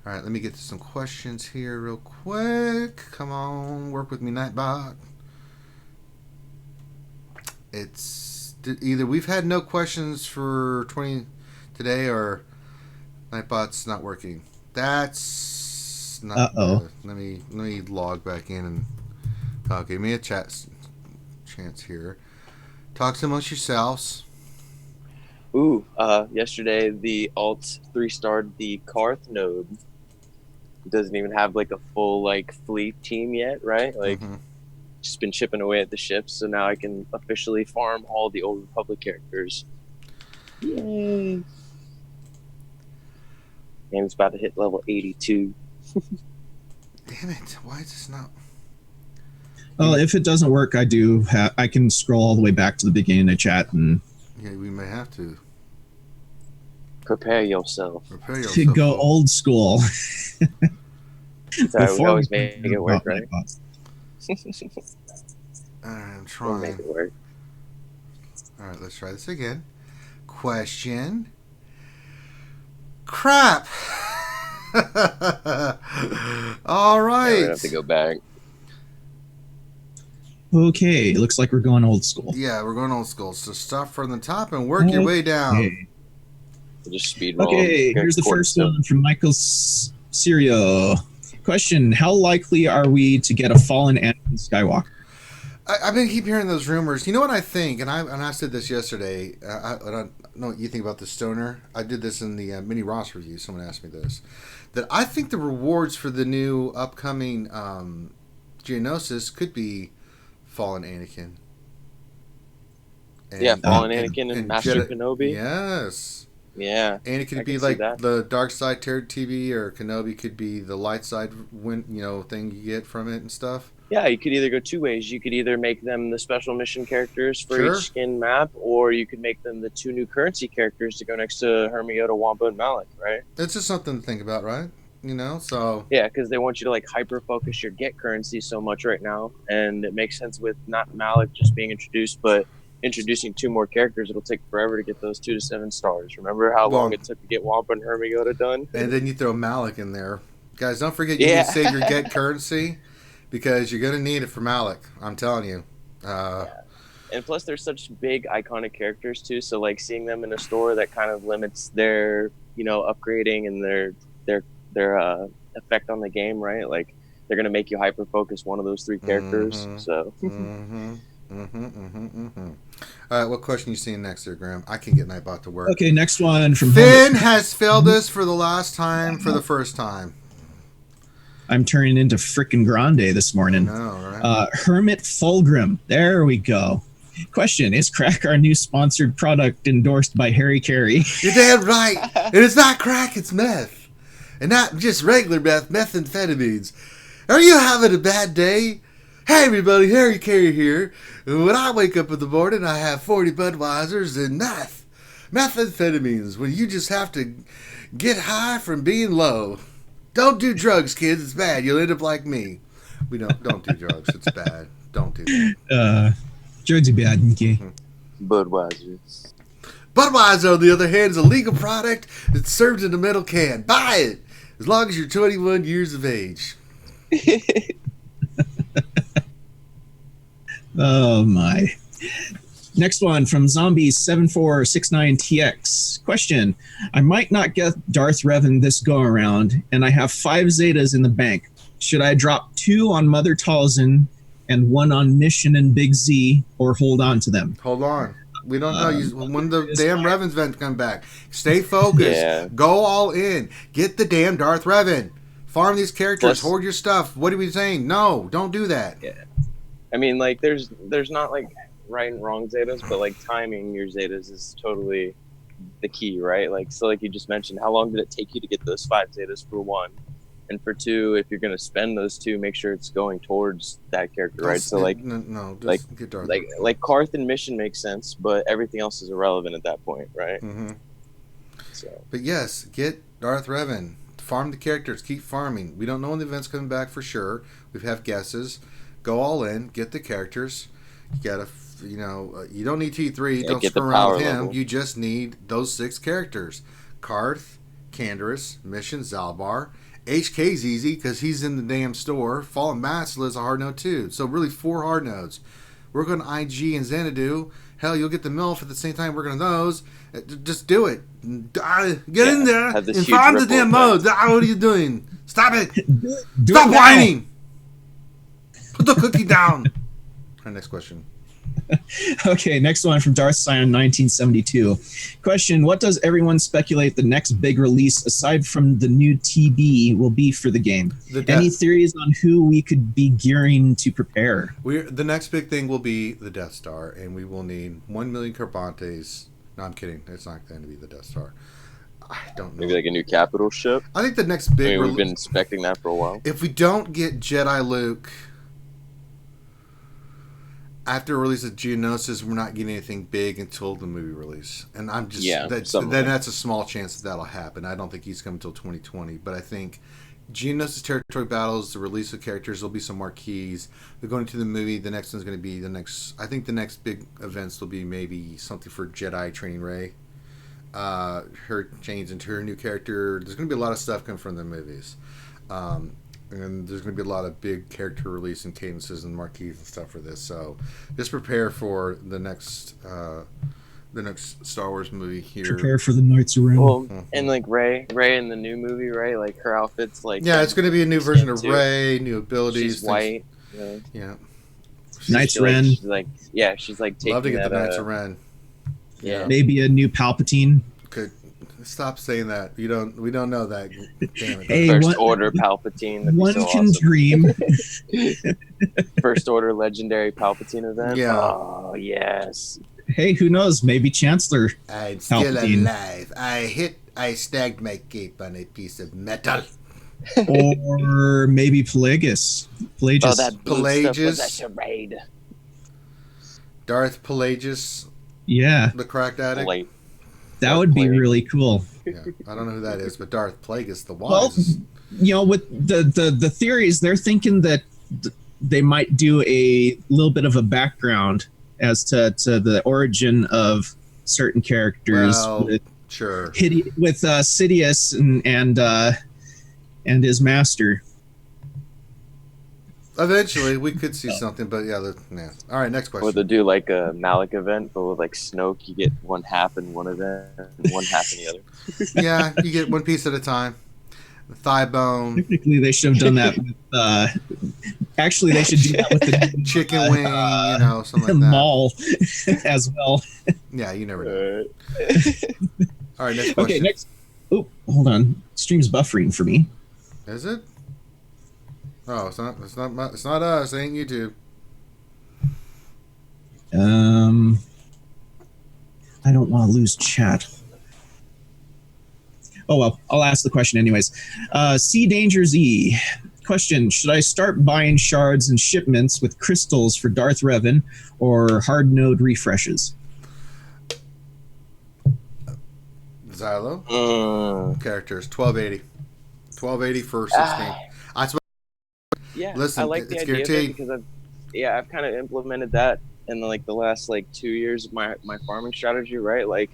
All right, let me get to some questions here real quick. Come on, work with me, Nightbot. It's either we've had no questions for 20 today, or Nightbot's not working. That's not good. Let me log back in and give me a chance here. Talk amongst yourselves. Ooh, yesterday the alt 3-starred the Karth node. It doesn't even have like a full like fleet team yet, right? Like. Just been chipping away at the ships, so now I can officially farm all the Old Republic characters. Yay! Game's about to hit level 82. Damn it! Why is this not? Well, if it doesn't work, I can scroll all the way back to the beginning of chat and. Yeah, we may have to. Prepare yourself. To go old school. Sorry, we always make it work, right? I'm trying. We'll make it work. All right, let's try this again. Question. Crap. All right. Yeah, we have to go back. Okay, looks like we're going old school. Yeah, we're going old school. So start from the top and work your way down. We'll just speed roll. Okay, here's the first one from Michael Sirio. Question: how likely are we to get a fallen Anakin Skywalker? I've been keep hearing those rumors. You know what I think, and I said this yesterday. I don't know what you think about the Stoner. I did this in the mini Ross review. Someone asked me this. That I think the rewards for the new upcoming Geonosis could be fallen Anakin. Fallen Anakin and Master Kenobi. Yes. Yeah. And it could I be can see like that. the dark side TV, or Kenobi could be the light side thing you get from it and stuff. Yeah, you could either go two ways. You could either make them the special mission characters for Sure. each skin map, or you could make them the two new currency characters to go next to Hermiota, Wampa, and Malik, right? It's just something to think about, right? So Yeah, because they want you to like hyper focus your get currency so much right now, and it makes sense with not Malik just being introduced, but introducing two more characters. It'll take forever to get those 2 to 7 stars. Remember how long it took to get Wampa and Hermiota done? And then you throw Malik in there, guys. Don't forget you need to save your get currency because you're gonna need it for Malik. I'm telling you. And plus, they're such big iconic characters too. So like seeing them in a store that kind of limits their upgrading and their effect on the game, right? Like they're gonna make you hyper focus one of those 3 characters. So. All right, what question you seeing next there, Graham? I can get Nightbot to work. Okay, next one from Finn has failed us for the last time, for the first time. I'm turning into frickin' Grande this morning. Right? Hermit Fulgrim. There we go. Question: is crack our new sponsored product endorsed by Harry Carey? You're damn right. And it's not crack, it's meth. And not just regular meth, methamphetamines. Are you having a bad day? Hey everybody, Harry Carey here. When I wake up in the morning, I have 40 Budweisers and methamphetamines. When you just have to get high from being low. Don't do drugs, kids. It's bad. You'll end up like me. We don't do drugs. It's bad. Don't do that. Drugs are bad, okay? Budweiser. Budweiser, on the other hand, is a legal product that's served in a metal can. Buy it as long as you're 21 years of age. Oh my. Next one from Zombies7469TX. Question: I might not get Darth Revan this go around, and I have 5 Zetas in the bank. Should I drop 2 on Mother Talzin and 1 on Mission and Big Z, or hold on to them? Hold on. We don't know. When the damn Revan's event come back, stay focused. Yeah. Go all in. Get the damn Darth Revan. Farm these characters. Hoard your stuff. What are we saying? No, don't do that. Yeah. I mean, like, there's not like right and wrong Zetas, but like timing your Zetas is totally the key, right? Like, so like you just mentioned, how long did it take you to get those 5 Zetas for 1? And for 2, if you're going to spend those 2, make sure it's going towards that character, right? So like, just get Darth Revan. like Karth and Mission makes sense, but everything else is irrelevant at that point, right? Mm-hmm. So. But yes, get Darth Revan. Farm the characters. Keep farming. We don't know when the event's coming back for sure. We have guesses. Go all in. Get the characters. You gotta, you don't need T3. Don't screw around with him. Level. You just need those 6 characters: Karth, Canderous, Mission, Zalbar. HK's easy because he's in the damn store. Fallen Master is a hard node too. So really 4 hard nodes. We're going to IG and Xanadu. Hell, you'll get the MILF at the same time working on those. Just do it. Get in there and farm the damn modes. What are you doing? Stop it. Stop whining. Put the cookie down. All right, next question. Okay, next one from Darth Scion 1972. Question: what does everyone speculate the next big release, aside from the new TB, will be for the game? Any theories on who we could be gearing to prepare? The next big thing will be the Death Star, and we will need 1 million Carbantes. No, I'm kidding. It's not going to be the Death Star. I don't know. Maybe like a new capital ship? I think the next big we've been expecting that for a while. If we don't get Jedi Luke after release of Geonosis, we're not getting anything big until the movie release. And I'm just that's a small chance that'll happen. I don't think he's coming until 2020, but I think Geonosis Territory Battles, the release of characters, there'll be some marquees. They're going to the movie. The next one's going to be I think the next big events will be maybe something for Jedi training Rey. Her change into her new character. There's going to be a lot of stuff coming from the movies. And there's going to be a lot of big character release and cadences and marquees and stuff for this. So just prepare for the next Star Wars movie here. Prepare for the Knights of Ren. Well, and like Rey in the new movie, right? Like her outfit's like it's going to be a new version of Rey, new abilities. She's white. Yeah. Knights of Ren. She's like taking love to get the Knights of Ren. Yeah. Maybe a new Palpatine. Could stop saying that. We don't know that. Damn it. Hey, First Order Palpatine. One so can awesome. dream. First Order legendary Palpatine event. Yeah. Oh yes. hey, who knows? Maybe Chancellor. I'm still Palpatine. alive. I snagged my cape on a piece of metal. Or maybe Pelagus. Oh, that blue stuff was Pelagius. a charade. Darth Pelagius, Yeah, the cracked addict. that would be really cool. Yeah, I don't know who that is, but Darth Plagueis the Well, Wise. with the theories, they're thinking that they might do a little bit of a background as to the origin of certain characters. Well, with sure. Sidious and his master. Eventually, we could see something, but yeah. All right, next question. Or they'll do like a Malik event, but with like Snoke, you get one half in one event and one half in the other. Yeah, you get one piece at a time. The thigh bone. Technically, they should have done that with. Actually, they should do that with the chicken wing, something like that. Maul as well. Yeah, you never know. All right, next question. Okay, next. Oh, hold on. Stream's buffering for me. Is it? Oh, it's not us. It ain't YouTube. I don't want to lose chat. Oh well, I'll ask the question anyways. Sea Danger Z. Question: should I start buying shards and shipments with crystals for Darth Revan or hard node refreshes? Xylo. Characters 1280. 1280 for 16. That's what. Yeah, listen, I like the idea of it because I've kind of implemented that in the last 2 years of my farming strategy, right? Like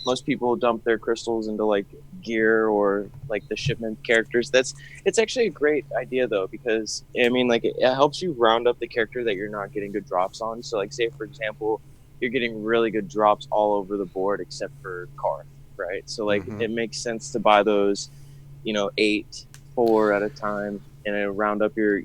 most people dump their crystals into like gear or like the shipment characters. It's actually a great idea though, because I mean like it helps you round up the character that you're not getting good drops on. So like say for example, you're getting really good drops all over the board except for Karth, right? So like it makes sense to buy those, 4 at a time and round up your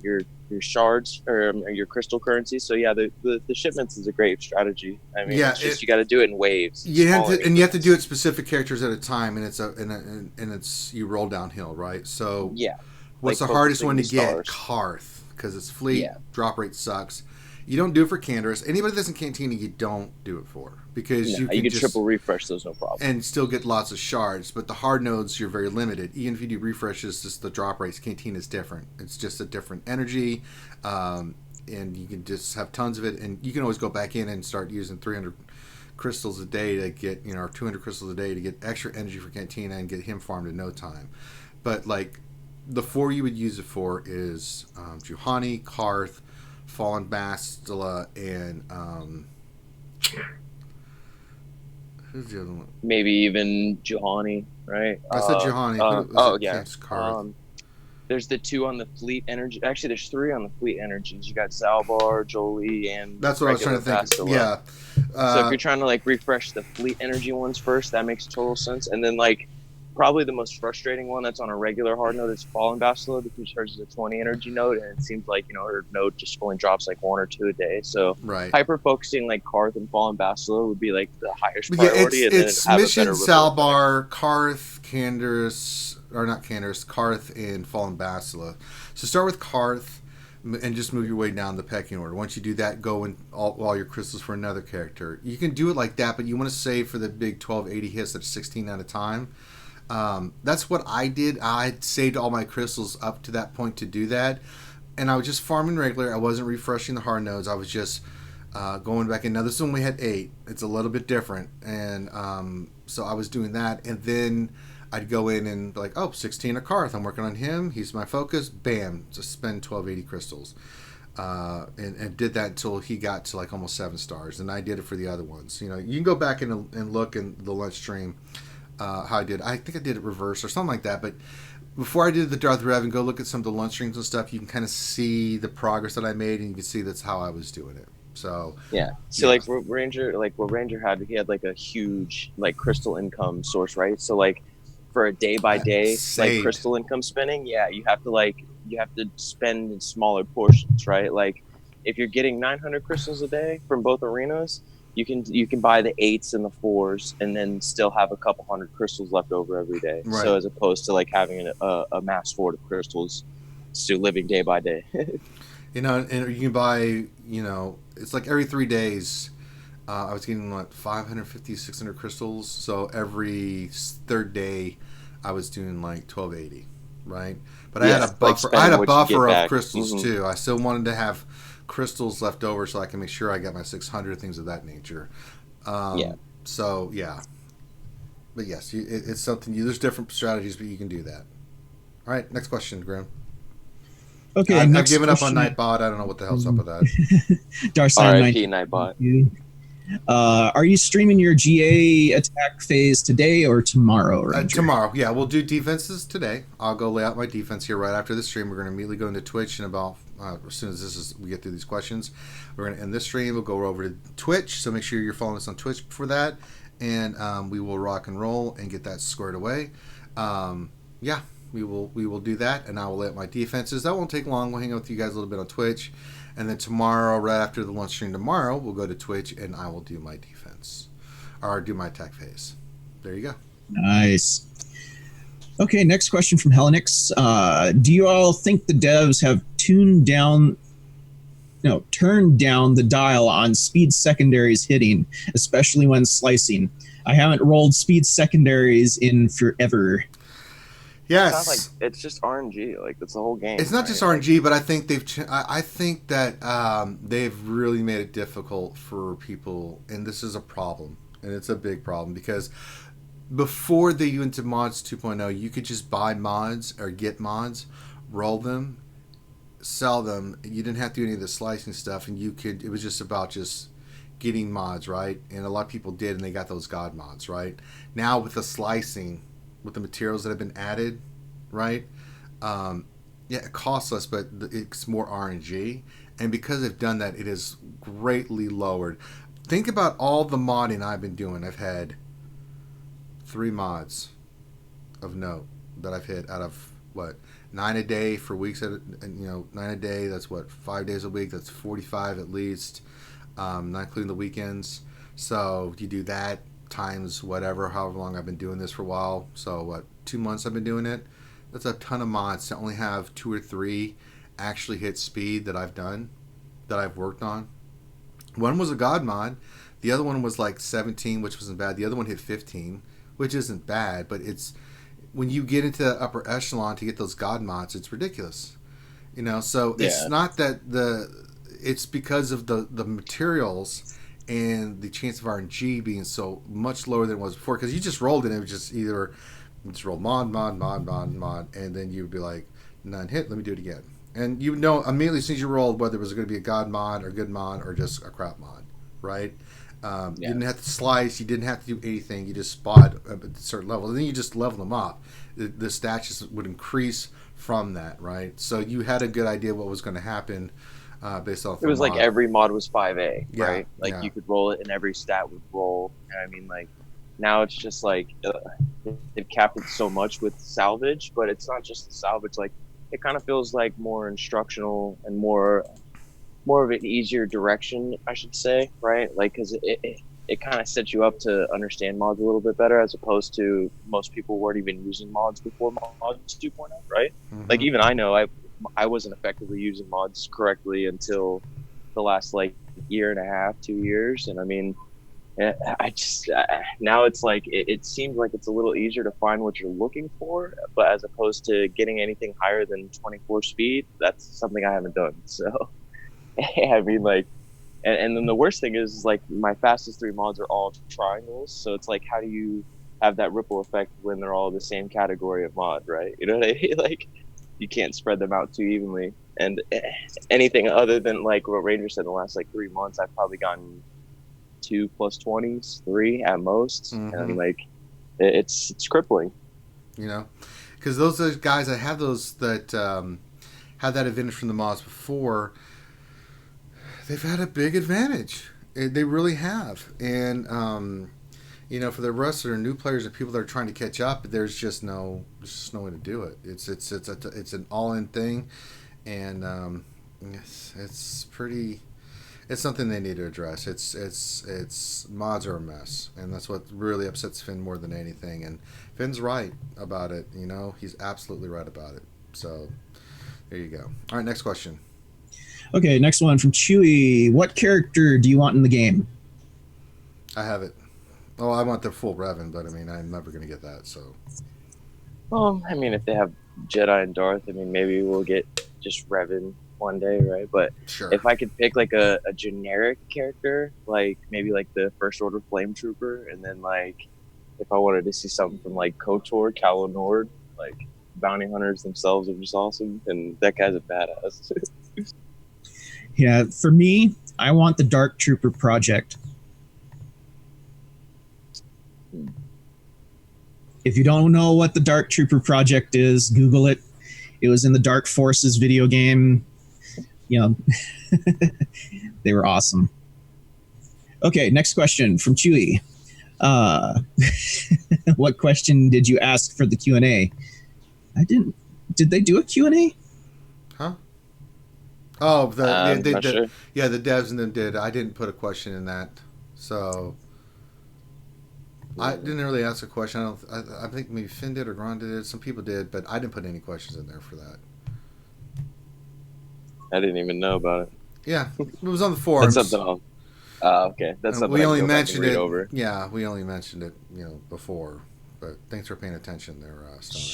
shards or your crystal currency. So yeah, the shipments is a great strategy. I mean, yeah, it's just you got to do it in waves. You have to do it specific characters at a time, and it's you roll downhill, right? So yeah, what's the hardest one to get? Karth, because it's fleet. Yeah. Drop rate sucks. You don't do it for Canderous. Anybody that's in Cantina, you don't do it for, because you can just triple refresh those, no problem, and still get lots of shards. But the hard nodes, you're very limited. Even if you do refreshes, just the drop rates. Cantina is different. It's just a different energy, and you can just have tons of it. And you can always go back in and start using 300 crystals a day to get, or 200 crystals a day to get extra energy for Cantina and get him farmed in no time. But like the 4 you would use it for is Juhani, Karth, Fallen Bastila, and who's the other one? Maybe even Juhani, right? I said Juhani. There's the 2 on the fleet energy. Actually, there's 3 on the fleet energies. You got Zalbar, Jolie, and that's what I was trying to think. Bastila. Yeah. So if you're trying to refresh the fleet energy ones first, that makes total sense. And then probably the most frustrating one that's on a regular hard node is Fallen Bastila, because hers is a 20 energy node, and it seems like her node just only drops 1 or 2 a day. So hyper focusing Karth and Fallen Bastila would be the highest priority. It's Mission, Salbar, Karth, Karth, and Fallen Bastila. So start with Karth and just move your way down the pecking order. Once you do that, go in all your crystals for another character. You can do it like that, but you want to save for the big 1280 hits that's 16 at a time. That's what I did. I had saved all my crystals up to that point to do that, and I was just farming regular. I wasn't refreshing the hard nodes. I was just going back in. Now this one we had 8. It's a little bit different, and so I was doing that, and then I'd go in and be like, 16 of Karth. I'm working on him. He's my focus. Bam, just spend 1280 crystals, and did that until he got to almost 7 stars. And I did it for the other ones. You can go back and look in the lunch stream. How I did. I think I did it reverse or something like that. But before I did the Darth Revan, go look at some of the lunch streams and stuff. You can kind of see the progress that I made, and you can see that's how I was doing it. So yeah. So what Ranger had, he had a huge crystal income source, right? So for a day by day crystal income spending, you have to spend in smaller portions, right? If you're getting 900 crystals a day from both arenas, you can buy the 8s and the 4s and then still have a couple hundred crystals left over every day. Right. So as opposed to having a mass hoard of crystals, still living day by day. And you can buy, it's every 3 days, I was getting like 550, 600 crystals. So every third day, I was doing like 1280, right? But I had a buffer. I had a buffer of crystals too. I still wanted to have crystals left over so I can make sure I got my 600, things of that nature. So yeah, but yes, it's something. There's different strategies, but you can do that. All right, next question, Graham. Okay, I've given up on Nightbot. I don't know what the hell's up with that. RIP Nightbot. Are you streaming your GA attack phase today or tomorrow, Ranger? Tomorrow, yeah. We'll do defenses today. I'll go lay out my defense here right after the stream. We're going to immediately go into Twitch, and about as soon as we get through these questions, we're going to end this stream. We'll go over to Twitch, so make sure you're following us on Twitch for that, and we will rock and roll and get that squared away. Yeah. We will do that, and I will lay out my defenses. That won't take long. We'll hang out with you guys a little bit on Twitch, and then tomorrow, right after the lunch stream tomorrow, we'll go to Twitch, and I will do my defense, or do my attack phase. There you go. Nice. Okay, next question from Helenix. Do you all think the devs have turned down the dial on speed secondaries hitting, especially when slicing? I haven't rolled speed secondaries in forever. Yes, it's not like it's just RNG. Like that's the whole game. It's not just RNG, but I think I think that they've really made it difficult for people, and this is a problem, and it's a big problem because before they went to mods 2.0, you could just buy mods or get mods, roll them, sell them. You didn't have to do any of the slicing stuff, and you could. It was just about just getting mods, right? And a lot of people did, and they got those god mods, right? Now with the slicing, with the materials that have been added, right? It costs less, but it's more RNG. And because they've done that, it is greatly lowered. Think about all the modding I've been doing. I've had 3 mods of note that I've hit out of, 9 a day for weeks, 9 a day, that's 5 days a week, that's 45 at least, not including the weekends. So you do that times whatever, however long I've been doing this for a while. So 2 months I've been doing it. That's a ton of mods to only have 2 or 3 actually hit speed that I've done, that I've worked on. One was a god mod. The other one was like 17, which wasn't bad. The other one hit 15, which isn't bad, but it's when you get into the upper echelon to get those god mods, it's ridiculous. So it's not that it's because of the materials and the chance of RNG being so much lower than it was before, because you just rolled it and it was just either just roll mod, and then you'd be like, none hit, let me do it again. And you know immediately as soon as you rolled whether it was going to be a god mod or good mod or just a crap mod, right? You didn't have to slice, you didn't have to do anything, you just spot at a certain level, and then you just level them up. The stats just would increase from that, right? So you had a good idea what was going to happen. Based off it was mod. Like every mod was 5A, right? Like you could roll it and every stat would roll. And I mean, like now it's just like they've capped it so much with salvage, but it's not just the salvage. Like it kind of feels like more instructional and more of an easier direction, I should say, right? Like because it kind of sets you up to understand mods a little bit better, as opposed to most people weren't even using mods before mods 2.0, right? Mm-hmm. Like even I know I wasn't effectively using mods correctly until the last like year and a half, 2 years. And I mean, I just, now it's like, it seems like it's a little easier to find what you're looking for, but as opposed to getting anything higher than 24 speed, that's something I haven't done. So, I mean, like, and then the worst thing is like my fastest 3 mods are all triangles. So it's like, how do you have that ripple effect when they're all the same category of mod, right? You know what I mean? Like, you can't spread them out too evenly. And anything other than like what Ranger said in the last like 3 months, I've probably gotten 2 plus 20s, 3 at most. Mm-hmm. And like, it's crippling. Because those are guys that have those that have that advantage from the mods before. They've had a big advantage. They really have. And for the rest of the new players and people that are trying to catch up, there's just no way to do it. It's an all-in thing, and it's pretty. It's something they need to address. It's mods are a mess, and that's what really upsets Finn more than anything. And Finn's right about it. He's absolutely right about it. So there you go. All right, next question. Okay, next one from Chewy. What character do you want in the game? I have it. Oh, I want the full Revan, but I mean, I'm never going to get that. So. Well, I mean, if they have Jedi and Darth, I mean, maybe we'll get just Revan one day, right? But Sure. if I could pick like a generic character, like maybe like the First Order Flame Trooper, and then like if I wanted to see something from like KOTOR, Calo Nord, like bounty hunters themselves are just awesome, and that guy's a badass. Yeah, for me, I want the Dark Trooper project. If you don't know what the Dark Trooper project is, Google it. It was in the Dark Forces video game. You know, they were awesome. Okay, next question from Chewy. What question did you ask for the Q&A? I didn't. Did they do a Q&A? Huh? Oh, Not sure. Yeah, the devs and them did. I didn't put a question in that, so I didn't really ask a question. I think maybe Finn did or Ron did. Some people did, but I didn't put any questions in there for that. I didn't even know about it. Yeah, it was on the forums. That's something. Okay, that's something we I can only go back and mentioned read it. Over. Yeah, we only mentioned it, before. But thanks for paying attention there, Stoner.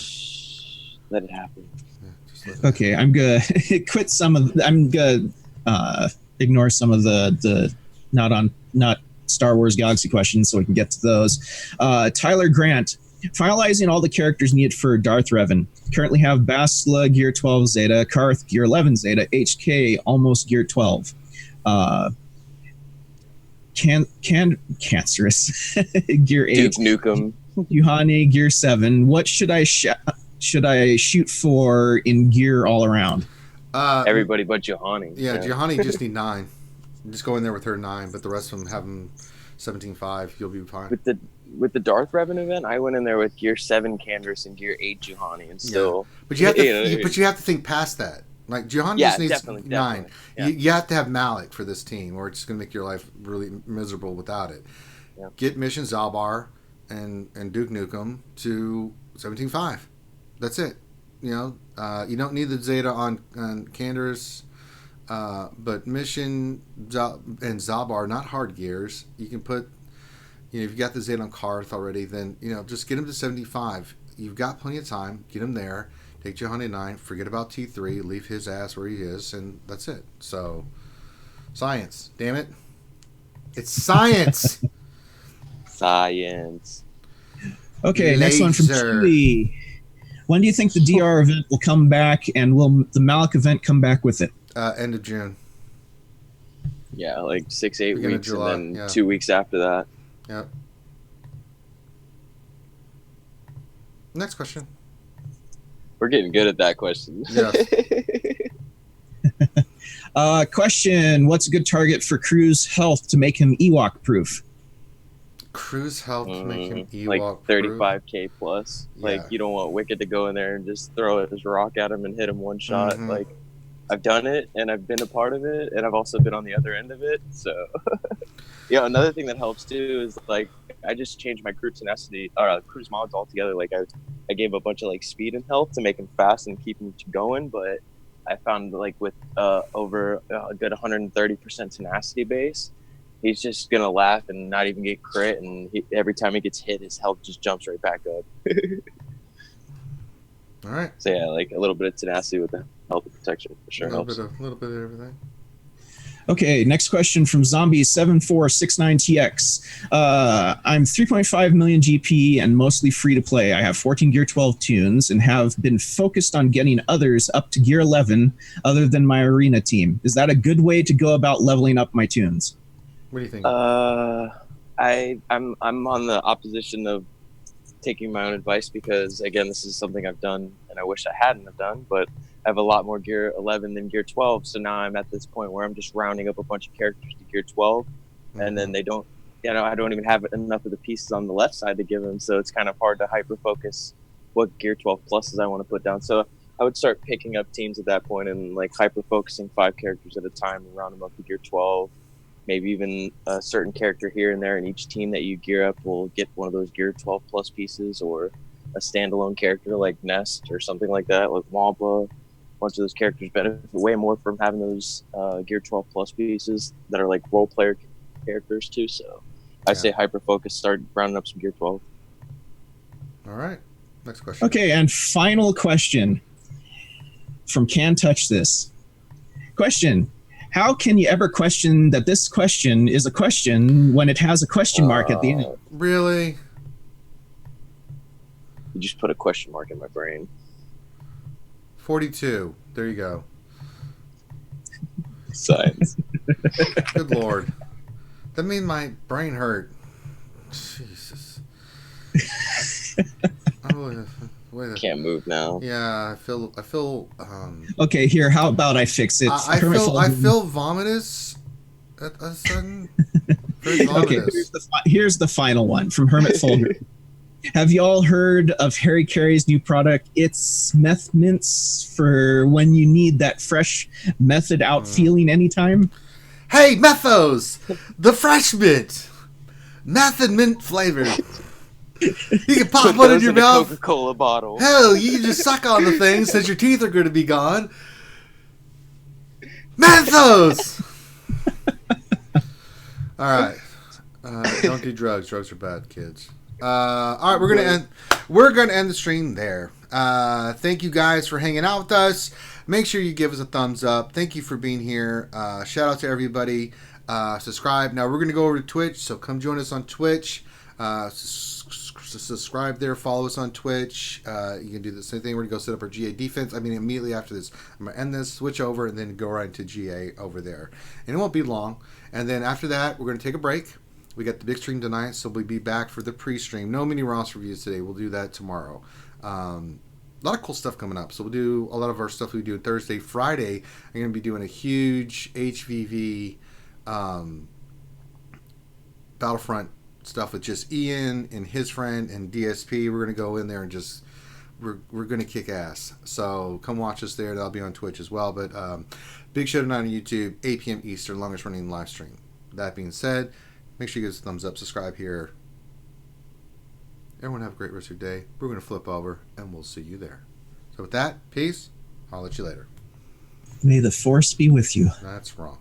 Let it happen. Yeah, just let it Okay, I'm gonna quit some of. I'm gonna ignore some of the not Star Wars Galaxy questions, so we can get to those. Tyler Grant, finalizing all the characters needed for Darth Revan. Currently have Bastila Gear 12 Zeta, Karth Gear 11 Zeta, HK almost Gear 12. Cancerous Gear 8. Duke Nukem. Yuhani Gear 7. What should I shoot for in gear all around? Everybody but Juhani. Yeah, Juhani just need 9. Just go in there with her 9, but the rest of them have them 17.5. You'll be fine. With the Darth Revan event, I went in there with Gear 7 Canderous and Gear 8 Juhani, and still. Yeah. But you have to. But you have to think past that. Like Juhani just needs 9. Definitely. Yeah. You have to have Malik for this team, or it's just going to make your life really miserable without it. Yeah. Get Mission Zalbar and Duke Nukem to 17.5. That's it. You don't need the Zeta on Canderous. But Mission and Zalbar, not hard gears. You can put, if you've got the Zeta on Karth already, then, just get him to 75. You've got plenty of time. Get him there. Take Juhani 9. Forget about T3. Leave his ass where he is, and that's it. So, science. Damn it. It's science. Science. Okay, next one from Chili. When do you think the DR event will come back, and will the Malik event come back with it? End of June. Yeah, like 6-8 Beginning of weeks, July, and then yeah. 2 weeks after that. Yep. Next question. We're getting good at that question. Yes. Question: what's a good target for Crew's health to make him Ewok proof? Crew's health to make him Ewok like proof. 35k plus. Yeah. Like, you don't want Wicked to go in there and just throw his rock at him and hit him one shot. Mhm. Like, I've done it, and I've been a part of it, and I've also been on the other end of it. So, another thing that helps too is like I just changed my crew tenacity or crew's mods altogether. Like I gave a bunch of like speed and health to make him fast and keep him going, but I found like with over a good 130% tenacity base, he's just gonna laugh and not even get crit, and every time he gets hit, his health just jumps right back up. All right. So yeah, like a little bit of tenacity with the health and protection for sure helps. A little bit of everything. Okay, next question from Zombie7469TX. I'm 3.5 million GP and mostly free to play. I have 14 Gear 12 tunes and have been focused on getting others up to Gear 11 other than my arena team. Is that a good way to go about leveling up my tunes? What do you think? I'm on the opposition of taking my own advice because, again, this is something I've done and I wish I hadn't have done, but I have a lot more Gear 11 than Gear 12, so now I'm at this point where I'm just rounding up a bunch of characters to Gear 12, and then they don't, I don't even have enough of the pieces on the left side to give them, so it's kind of hard to hyper-focus what Gear 12 pluses I want to put down. So I would start picking up teams at that point and like hyper-focusing 5 characters at a time and round them up to Gear 12. Maybe even a certain character here and there in each team that you gear up will get one of those Gear 12 plus pieces, or a standalone character like Nest or something like that, like Wampa. A bunch of those characters benefit way more from having those Gear 12 plus pieces that are like role player characters too. So I say hyper focus. Start rounding up some gear 12. All right. Next question. Okay, and final question from Can Touch This. Question: how can you ever question that this question is a question when it has a question mark at the end? Really? You just put a question mark in my brain. 42. There you go. Science. Good Lord. That made my brain hurt. Jesus. Can't move now. Yeah, I feel. Okay, here. How about I fix it? I feel vomitous at a sudden. Very Okay, vomitous. here's the final one from Hermit Folger. Have you all heard of Harry Carey's new product? It's meth mints for when you need that fresh method out feeling anytime. Hey, Methos! The fresh mint! Meth and mint flavor. You can pop one in your mouth. Coca-Cola bottle. Hell, you can just suck on the thing since your teeth are going to be gone. Methos! All right. Don't do drugs. Drugs are bad, kids. All right, we're gonna end the stream there. Thank you guys for hanging out with us. Make sure you give us a thumbs up. Thank you for being here. Shout out to everybody. Subscribe. Now we're gonna go over to Twitch, so come join us on Twitch. Subscribe there. Follow us on Twitch. You can do the same thing. We're gonna go set up our GA defense. I mean, immediately after this, I'm gonna end this, switch over, and then go right into GA over there. And it won't be long. And then after that, we're gonna take a break. We got the big stream tonight, so we'll be back for the pre-stream. No mini Ross reviews today. We'll do that tomorrow. A lot of cool stuff coming up. So we'll do a lot of our stuff we do Thursday. Friday, I'm going to be doing a huge HVV Battlefront stuff with just Ian and his friend and DSP. We're going to go in there and just we're going to kick ass. So come watch us there. That'll be on Twitch as well. But big show tonight on YouTube, 8 p.m. Eastern, longest running live stream. That being said, make sure you give us a thumbs up, subscribe here. Everyone have a great rest of your day. We're going to flip over, and we'll see you there. So with that, peace. I'll let you later. May the force be with you. That's wrong.